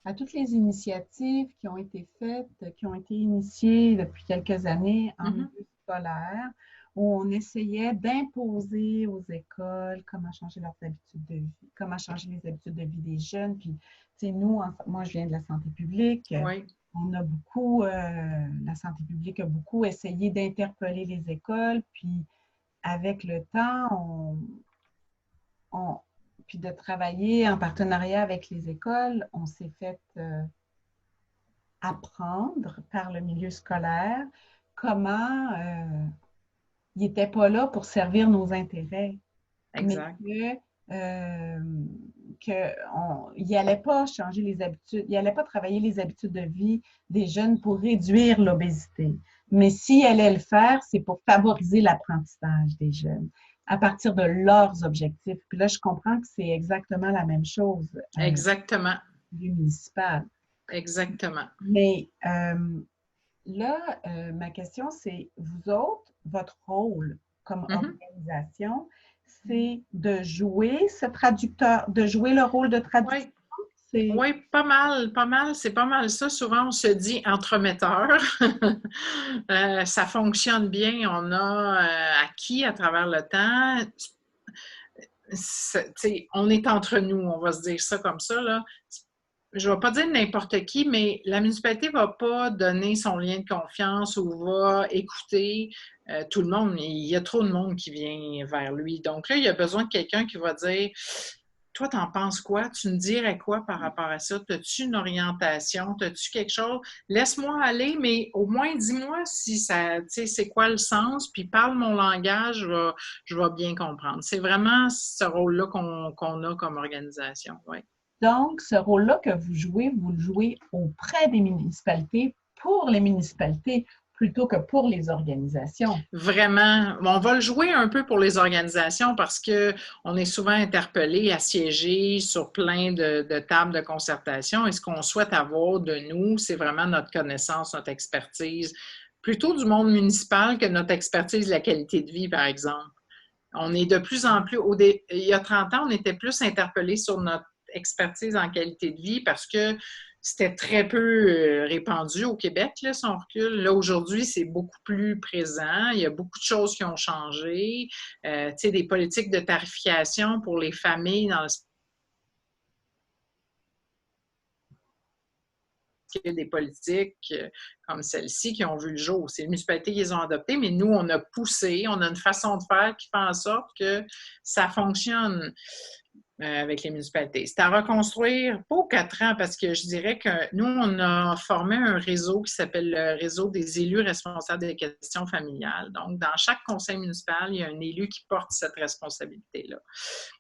à toutes les initiatives qui ont été faites, qui ont été initiées depuis quelques années en milieu scolaire, où on essayait d'imposer aux écoles comment changer leurs habitudes de vie, comment changer les habitudes de vie des jeunes. Puis, tu sais, nous, moi, je viens de la santé publique. On a beaucoup, la santé publique a beaucoup essayé d'interpeller les écoles, puis avec le temps, puis de travailler en partenariat avec les écoles, on s'est fait apprendre par le milieu scolaire comment il n'était pas là pour servir nos intérêts. Exact. Mais qu'il n'allait pas changer les habitudes, il n'allait pas travailler les habitudes de vie des jeunes pour réduire l'obésité. Mais s'il allait le faire, c'est pour favoriser l'apprentissage des jeunes à partir de leurs objectifs. Puis là, je comprends que c'est exactement la même chose. Exactement. Du municipal. Exactement. Mais là, ma question, c'est, vous autres, votre rôle comme organisation, c'est de jouer ce traducteur, de jouer le rôle de traducteur? Oui, pas mal. C'est pas mal ça. Souvent, on se dit entremetteur. Ça fonctionne bien. On a acquis à travers le temps. On est entre nous, on va se dire ça comme ça, là. Je ne vais pas dire n'importe qui, mais la municipalité ne va pas donner son lien de confiance ou va écouter tout le monde. Il y a trop de monde qui vient vers lui. Donc là, il y a besoin de quelqu'un qui va dire toi, t'en penses quoi? Tu me dirais quoi par rapport à ça? As-tu une orientation? As-tu quelque chose? Laisse-moi aller, mais au moins dis-moi si ça, tu sais, c'est quoi le sens, puis parle mon langage, je vais bien comprendre. C'est vraiment ce rôle-là qu'on a comme organisation, oui. Donc, ce rôle-là que vous le jouez auprès des municipalités, pour les municipalités, plutôt que pour les organisations. Vraiment. On va le jouer un peu pour les organisations parce qu'on est souvent interpellé à siéger sur plein de tables de concertation et ce qu'on souhaite avoir de nous, c'est vraiment notre connaissance, notre expertise, plutôt du monde municipal que notre expertise de la qualité de vie, par exemple. On est de plus en plus, il y a 30 ans, on était plus interpellé sur notre expertise en qualité de vie parce que c'était très peu répandu au Québec, là, si on recule. Là, aujourd'hui, c'est beaucoup plus présent. Il y a beaucoup de choses qui ont changé. Tu sais, des politiques de tarification pour les familles dans le des politiques comme celle-ci qui ont vu le jour. C'est les municipalités qui les ont adoptées, mais nous, on a poussé, on a une façon de faire qui fait en sorte que ça fonctionne avec les municipalités. C'est à reconstruire, pas aux 4 ans, parce que je dirais que nous, on a formé un réseau qui s'appelle le réseau des élus responsables des questions familiales. Donc, dans chaque conseil municipal, il y a un élu qui porte cette responsabilité-là.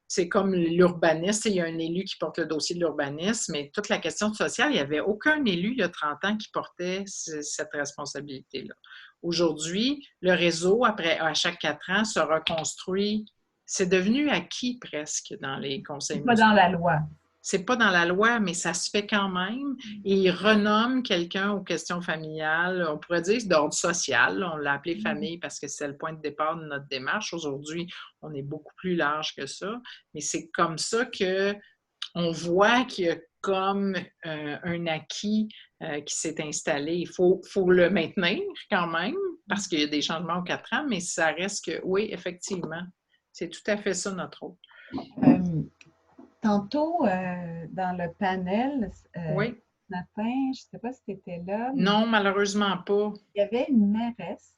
C'est comme l'urbanisme, il y a un élu qui porte le dossier de l'urbanisme, mais toute la question sociale, il n'y avait aucun élu il y a 30 ans qui portait cette responsabilité-là. Aujourd'hui, le réseau, à chaque 4 ans, se reconstruit. C'est devenu acquis presque dans les conseils municipaux. C'est pas dans la loi. C'est pas dans la loi, mais ça se fait quand même. Et il renomme quelqu'un aux questions familiales. On pourrait dire d'ordre social. On l'a appelé famille parce que c'est le point de départ de notre démarche. Aujourd'hui, on est beaucoup plus large que ça. Mais c'est comme ça qu'on voit qu'il y a comme un acquis qui s'est installé. Il faut le maintenir quand même parce qu'il y a des changements aux 4 ans, mais ça reste que, oui, effectivement, c'est tout à fait ça notre rôle. Tantôt, dans le panel, oui. ce matin, je ne sais pas si tu étais là. Non, malheureusement pas. Il y avait une mairesse,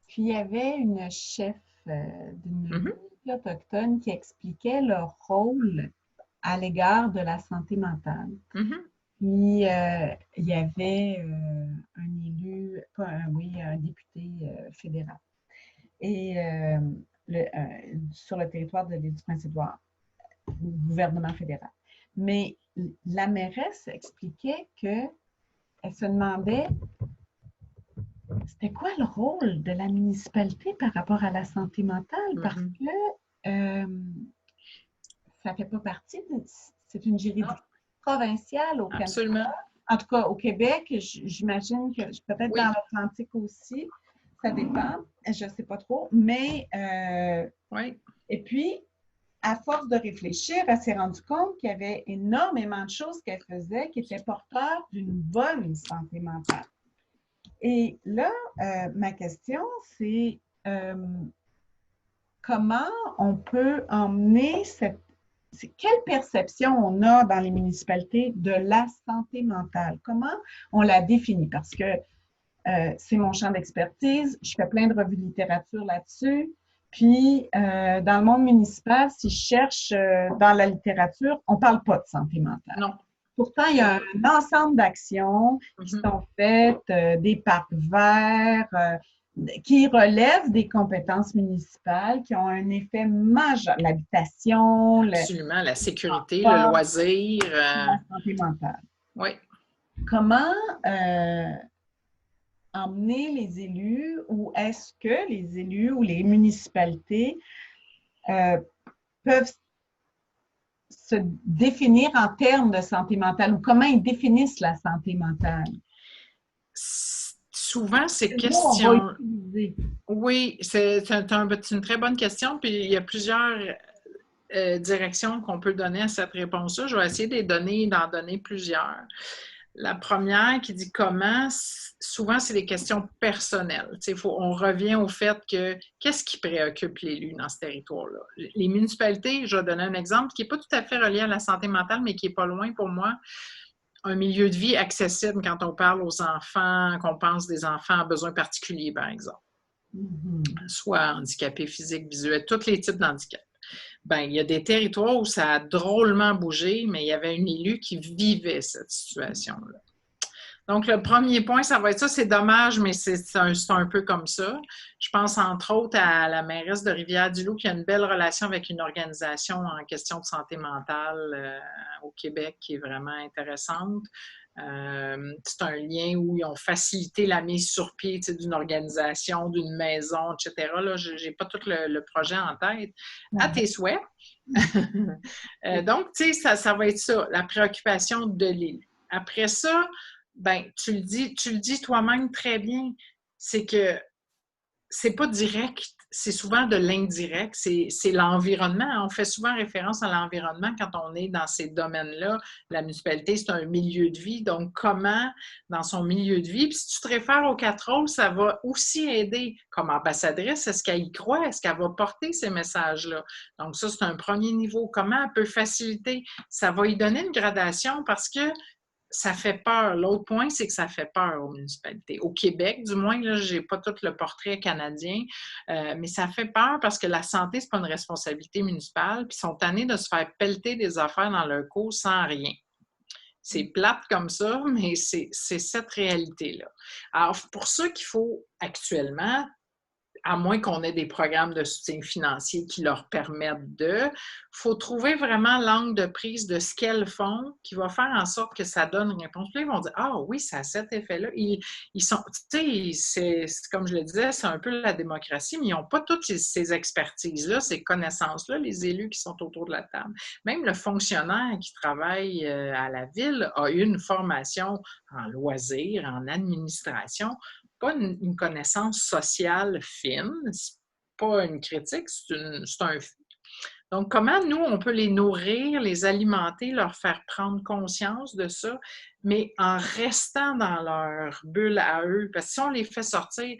puis il y avait une chef d'une communauté autochtone qui expliquait leur rôle à l'égard de la santé mentale. Puis, il y avait un élu, un député fédéral. Et sur le territoire de l'île du Prince-Édouard, gouvernement fédéral. Mais la mairesse expliquait qu'elle se demandait c'était quoi le rôle de la municipalité par rapport à la santé mentale, parce que ça ne fait pas partie c'est une juridiction provinciale au Canada. Absolument. En tout cas, au Québec, j'imagine que peut-être dans l'Atlantique aussi, ça dépend, je ne sais pas trop, mais et puis, à force de réfléchir, elle s'est rendue compte qu'il y avait énormément de choses qu'elle faisait qui étaient porteurs d'une bonne santé mentale. Et là, ma question, c'est comment on peut emmener quelle perception on a dans les municipalités de la santé mentale? Comment on la définit? Parce que c'est mon champ d'expertise, je fais plein de revues de littérature là-dessus. Puis, dans le monde municipal, si je cherche dans la littérature, on ne parle pas de santé mentale. Non. Pourtant, il y a un ensemble d'actions qui sont faites, des parcs verts, qui relèvent des compétences municipales, qui ont un effet majeur. L'habitation, absolument, la sécurité, le loisir. La santé mentale. Oui. Comment emmener les élus, ou est-ce que les élus ou les municipalités peuvent se définir en termes de santé mentale, ou comment ils définissent la santé mentale? Souvent, ces questions... Oui, c'est une très bonne question, puis il y a plusieurs directions qu'on peut donner à cette réponse-là. Je vais essayer d'en donner plusieurs. La première qui dit comment, souvent, c'est des questions personnelles. On revient au fait que qu'est-ce qui préoccupe l'élu dans ce territoire-là? Les municipalités, je vais donner un exemple qui n'est pas tout à fait relié à la santé mentale, mais qui n'est pas loin pour moi. Un milieu de vie accessible quand on parle aux enfants, qu'on pense des enfants à besoins particuliers, par exemple. Soit handicapés physiques, visuels, tous les types d'handicap. ben, il y a des territoires où ça a drôlement bougé, mais il y avait un élu qui vivait cette situation-là. Donc, le premier point, ça va être ça. C'est dommage, mais c'est un peu comme ça. Je pense entre autres à la mairesse de Rivière-du-Loup qui a une belle relation avec une organisation en question de santé mentale au Québec qui est vraiment intéressante. C'est un lien où ils ont facilité la mise sur pied d'une organisation, d'une maison, etc. Là, je n'ai pas tout le projet en tête. À tes souhaits. Donc, tu sais, ça va être ça, la préoccupation de l'élu. Après ça, ben, tu le dis toi-même très bien, c'est que c'est pas direct, c'est souvent de l'indirect, c'est l'environnement. On fait souvent référence à l'environnement quand on est dans ces domaines-là. La municipalité, c'est un milieu de vie, donc comment, dans son milieu de vie, puis si tu te réfères aux 4 rôles, ça va aussi aider comme ambassadrice, est-ce qu'elle y croit, est-ce qu'elle va porter ces messages-là? Donc ça, c'est un premier niveau. Comment elle peut faciliter? Ça va y donner une gradation parce que ça fait peur. L'autre point, c'est que ça fait peur aux municipalités. Au Québec, du moins, là, je n'ai pas tout le portrait canadien, mais ça fait peur parce que la santé, ce n'est pas une responsabilité municipale, puis ils sont tannés de se faire pelleter des affaires dans leur cours sans rien. C'est plate comme ça, mais c'est cette réalité-là. Alors, pour ça qu'il faut actuellement, à moins qu'on ait des programmes de soutien financier qui leur permettent il faut trouver vraiment l'angle de prise de ce qu'elles font qui va faire en sorte que ça donne une réponse. Puis là, ils vont dire « Ah oui, ça a cet effet-là. » Ils sont, tu sais, comme je le disais, c'est un peu la démocratie, mais ils n'ont pas toutes ces expertises-là, ces connaissances-là, les élus qui sont autour de la table. Même le fonctionnaire qui travaille à la ville a eu une formation en loisirs, en administration, pas une connaissance sociale fine, c'est pas une critique, c'est un fait. Donc, comment nous, on peut les nourrir, les alimenter, leur faire prendre conscience de ça, mais en restant dans leur bulle à eux? Parce que si on les fait sortir,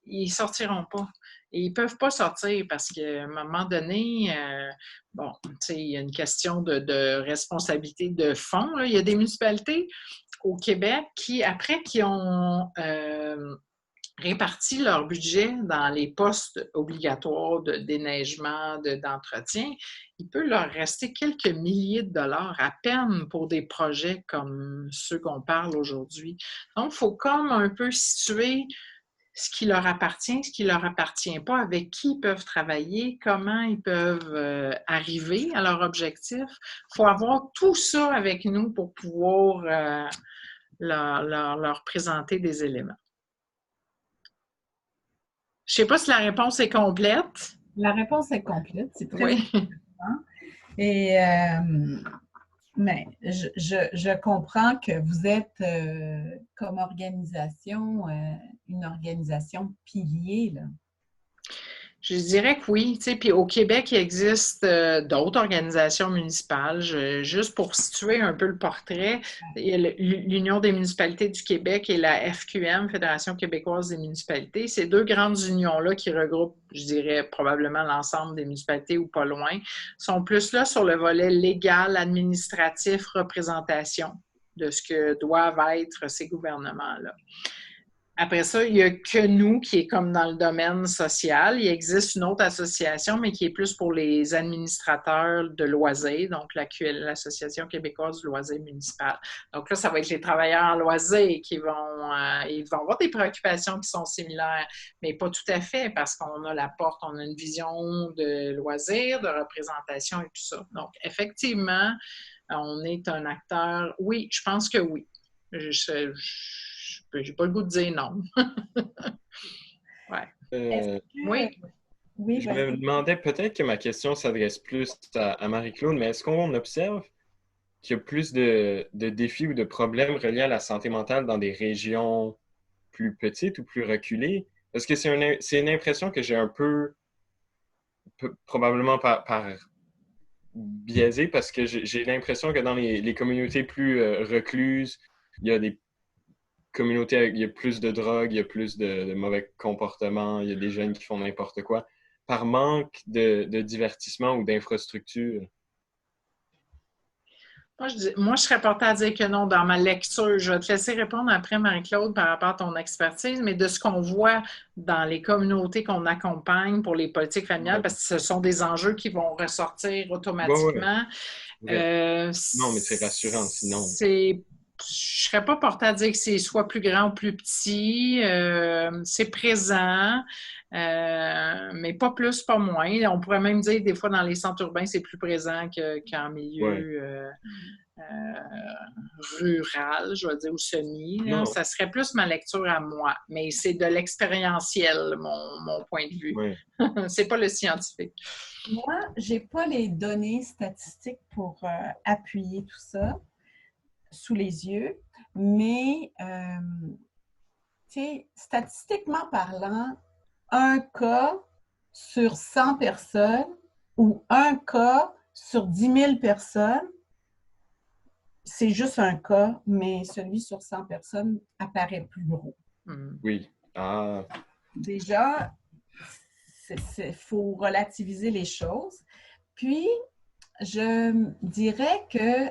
ils ne sortiront pas. Et ils ne peuvent pas sortir parce qu'à un moment donné, bon, tu sais, il y a une question de responsabilité de fond. Là. Il y a des municipalités au Québec qui ont réparti leur budget dans les postes obligatoires de déneigement, d'entretien, il peut leur rester quelques milliers de dollars à peine pour des projets comme ceux qu'on parle aujourd'hui. Donc, il faut comme un peu situer ce qui leur appartient, ce qui ne leur appartient pas, avec qui ils peuvent travailler, comment ils peuvent arriver à leur objectif. Il faut avoir tout ça avec nous pour pouvoir leur présenter des éléments. Je ne sais pas si la réponse est complète. La réponse est complète, c'est très oui. intéressant. Et mais je comprends que vous êtes comme organisation, une organisation pilier, là. Je dirais que oui. Tu sais, puis au Québec, il existe d'autres organisations municipales. Juste pour situer un peu le portrait, il y a l'Union des municipalités du Québec et la FQM, Fédération québécoise des municipalités. Ces deux grandes unions-là qui regroupent, je dirais, probablement l'ensemble des municipalités ou pas loin, sont plus là sur le volet légal, administratif, représentation de ce que doivent être ces gouvernements-là. Après ça, il n'y a que nous qui est comme dans le domaine social. Il existe une autre association, mais qui est plus pour les administrateurs de loisirs, donc l'Association québécoise du loisir municipal. Donc là, ça va être les travailleurs en loisirs qui ils vont avoir des préoccupations qui sont similaires, mais pas tout à fait, parce qu'on a la porte, on a une vision de loisirs, de représentation et tout ça. Donc, effectivement, on est un acteur. Oui, je pense que oui. J'ai pas le goût de dire non. ouais. Oui. Oui, je me demandais, peut-être que ma question s'adresse plus à Marie-Claude, mais est-ce qu'on observe qu'il y a plus de défis ou de problèmes reliés à la santé mentale dans des régions plus petites ou plus reculées? Parce que c'est une impression que j'ai un peu, probablement par biaisée, parce que j'ai l'impression que dans les communautés plus recluses, il y a des communautés, il y a plus de drogue, il y a plus de mauvais comportements, il y a des jeunes qui font n'importe quoi, par manque de divertissement ou d'infrastructure. Moi, je serais portée à dire que non dans ma lecture. Je vais te laisser répondre après, Marie-Claude, par rapport à ton expertise, mais de ce qu'on voit dans les communautés qu'on accompagne pour les politiques familiales, parce que ce sont des enjeux qui vont ressortir automatiquement. Non, mais c'est rassurant, sinon. Je ne serais pas portée à dire que c'est soit plus grand ou plus petit. C'est présent. Mais pas plus, pas moins. On pourrait même dire des fois dans les centres urbains, c'est plus présent qu'en milieu rural, je vais dire, ou semi. Ça serait plus ma lecture à moi. Mais c'est de l'expérientiel, mon point de vue. Ouais. C'est pas le scientifique. Moi, j'ai pas les données statistiques pour appuyer tout ça sous les yeux, mais statistiquement parlant, un cas sur 100 personnes ou un cas sur 10 000 personnes, c'est juste un cas, mais celui sur 100 personnes apparaît plus gros. Oui. Ah. Déjà, il faut relativiser les choses. Puis, je dirais que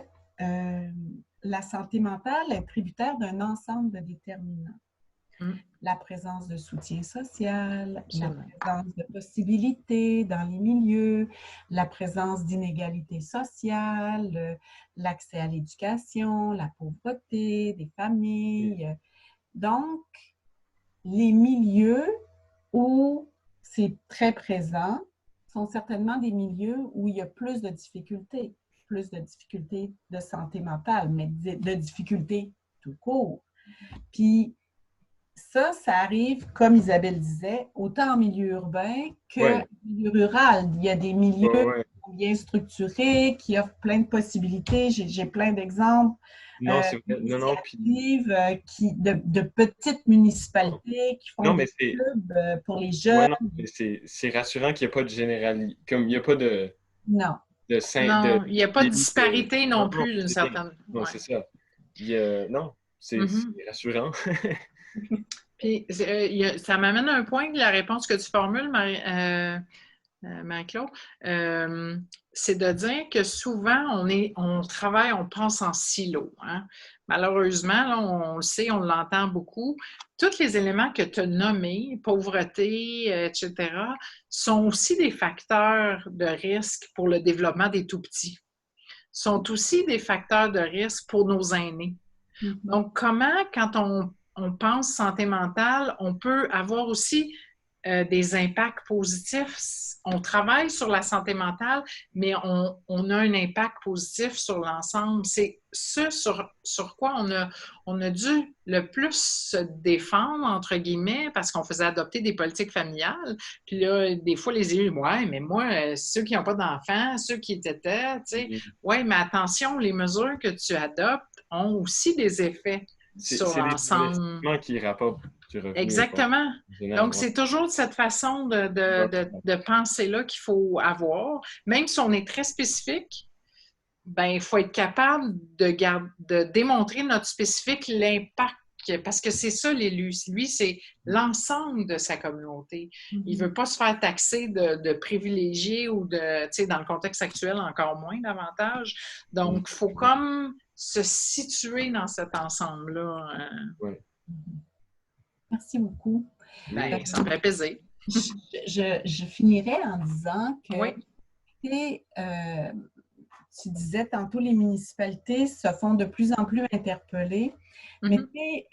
la santé mentale est tributaire d'un ensemble de déterminants. La présence de soutien social, la présence de possibilités dans les milieux, la présence d'inégalités sociales, l'accès à l'éducation, la pauvreté des familles. Donc, les milieux où c'est très présent sont certainement des milieux où il y a plus de difficultés de santé mentale, mais de difficultés tout court. Puis, ça arrive, comme Isabelle disait, autant en milieu urbain qu'en milieu rural. Il y a des milieux bien structurés qui offrent plein de possibilités. J'ai plein d'exemples. De petites municipalités qui font des clubs pour les jeunes. Non, mais c'est rassurant qu'il n'y ait pas de généralité. Comme il n'y a pas de... Non. Il n'y a pas de disparité non plus d'une certaine... Non, c'est ça. C'est rassurant. Puis, ça m'amène à un point de la réponse que tu formules, Marie-Claude. C'est de dire que souvent, on travaille, on pense en silo. Hein? Malheureusement, là, on le sait, on l'entend beaucoup. Tous les éléments que tu as nommés, pauvreté, etc., sont aussi des facteurs de risque pour le développement des tout-petits. Sont aussi des facteurs de risque pour nos aînés. Donc, comment, quand on pense santé mentale, on peut avoir aussi des impacts positifs. On travaille sur la santé mentale, mais on a un impact positif sur l'ensemble. C'est ce sur quoi on a dû le plus se défendre, entre guillemets, parce qu'on faisait adopter des politiques familiales. Puis là, des fois, les élus, mais moi, ceux qui n'ont pas d'enfants, ceux qui étaient, tu sais, mais attention, les mesures que tu adoptes ont aussi des effets sur l'ensemble. C'est les qui rapportent du revenu. Exactement. Donc, c'est toujours cette façon de penser-là qu'il faut avoir. Même si on est très spécifique, il faut être capable de démontrer notre spécifique, l'impact. Parce que c'est ça, l'élu. Lui, c'est l'ensemble de sa communauté. Il ne veut pas se faire taxer de privilégié ou dans le contexte actuel, encore moins davantage. Donc, il faut comme se situer dans cet ensemble-là. Merci beaucoup. Ça me fait plaisir. Je finirais en disant que tu disais tantôt, les municipalités se font de plus en plus interpeller. Mais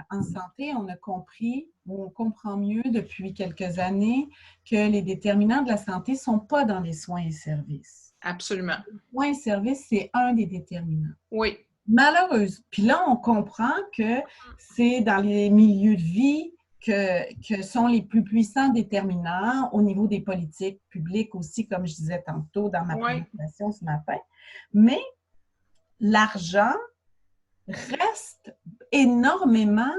en santé, on a compris, ou on comprend mieux depuis quelques années, que les déterminants de la santé ne sont pas dans les soins et services. Absolument. Les soins et services, c'est un des déterminants. Oui. Malheureusement. Puis là, on comprend que c'est dans les milieux de vie que sont les plus puissants déterminants au niveau des politiques publiques aussi, comme je disais tantôt dans ma présentation ce matin. Mais l'argent reste énormément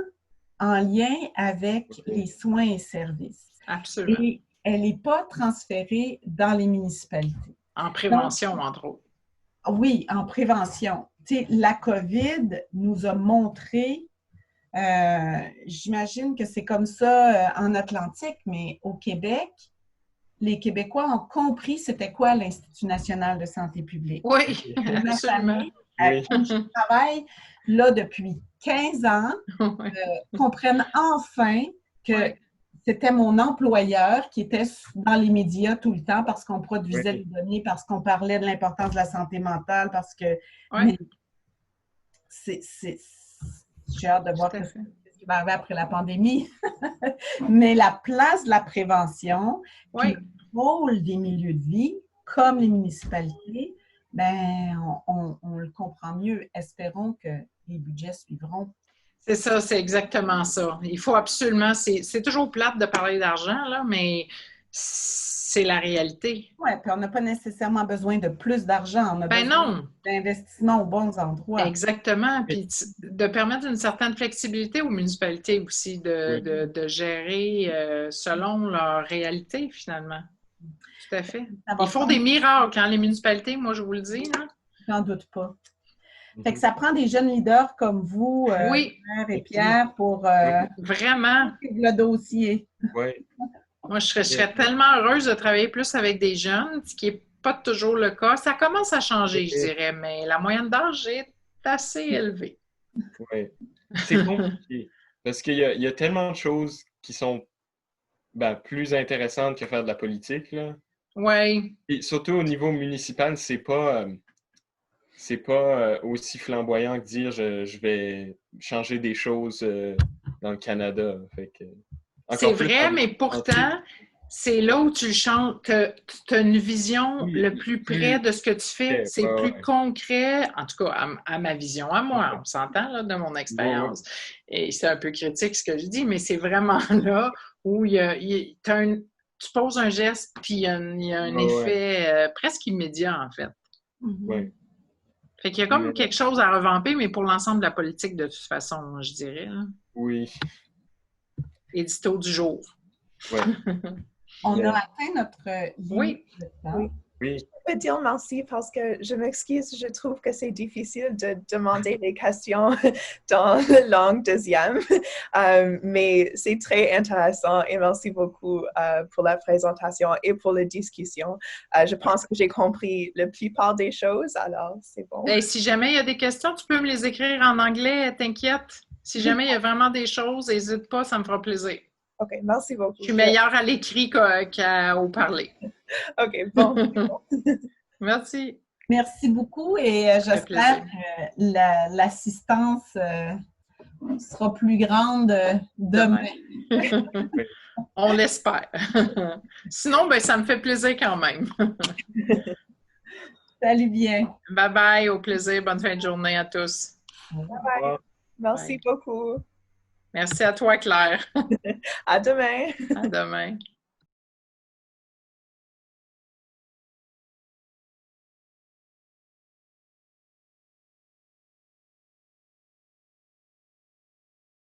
en lien avec les soins et services. Absolument. Et elle n'est pas transférée dans les municipalités. En prévention, entre autres. Oui, en prévention. Tu sais, la COVID nous a montré, j'imagine que c'est comme ça en Atlantique, mais au Québec, les Québécois ont compris c'était quoi l'Institut national de santé publique. Oui, absolument. Oui. Je travaille là depuis 15 ans, Ouais. comprennent enfin que Ouais. c'était mon employeur qui était dans les médias tout le temps parce qu'on produisait Oui. des données, parce qu'on parlait de l'importance de la santé mentale, parce que Ouais. mais j'ai hâte de voir Tout à ce fait. qui va arriver après la pandémie. Mais la place de la prévention, puis Oui. le rôle des milieux de vie, comme les municipalités, ben, on le comprend mieux. Espérons que les budgets suivront. C'est ça, c'est exactement ça. Il faut absolument, c'est toujours plate de parler d'argent, là, mais c'est la réalité. Oui, puis on n'a pas nécessairement besoin de plus d'argent, on a Ben besoin non, d'investissements aux bons endroits. exactement. Puis de permettre une certaine flexibilité aux municipalités aussi, Oui. de gérer selon leur réalité, finalement. Tout à fait. Ça va Ils font prendre- des miracles, hein, les municipalités, moi, je vous le dis, là. J'en doute pas. Fait que ça prend des jeunes leaders comme vous, Oui, Claire et Pierre, pour vraiment. suivre le dossier. Oui. Moi, je serais tellement heureuse de travailler plus avec des jeunes, ce qui n'est pas toujours le cas. Ça commence à changer, je dirais, mais la moyenne d'âge est assez élevée. Oui. C'est compliqué. Parce qu'il y a tellement de choses qui sont plus intéressantes que faire de la politique, là. Oui, Et surtout au niveau municipal, c'est pas aussi flamboyant que dire je vais changer des choses dans le Canada. Fait que, c'est encore plus vrai, mais pourtant, c'est là où tu changes, que tu as une vision Oui, le plus près de ce que tu fais. C'est ouais, plus ouais. concret, en tout cas à ma vision, à moi, on s'entend là, de mon expérience. Et c'est un peu critique ce que je dis, mais c'est vraiment là où tu poses un geste, puis il y a un effet presque immédiat, en fait. Ouais. Fait qu'il y a comme quelque chose à revamper, mais pour l'ensemble de la politique, de toute façon, je dirais. Là. Oui. Édito du jour. Ouais. On a atteint notre limite de temps. Oui. Je peux dire merci parce que je m'excuse, je trouve que c'est difficile de demander des questions dans la langue deuxième, mais c'est très intéressant et merci beaucoup pour la présentation et pour la discussion. Je pense que j'ai compris la plupart des choses, alors c'est bon. Ben, si jamais il y a des questions, tu peux me les écrire en anglais, t'inquiète. Si jamais il y a vraiment des choses, n'hésite pas, ça me fera plaisir. OK, merci beaucoup. Je suis meilleure à l'écrit qu'au parler. OK, bon. Merci. Merci beaucoup et j'espère que l'assistance sera plus grande demain. On l'espère. Sinon, ben, ça me fait plaisir quand même. Salut bien. Bye bye, au plaisir. Bonne fin de journée à tous. Bye bye. Merci beaucoup. Merci à toi, Claire. À demain. À demain.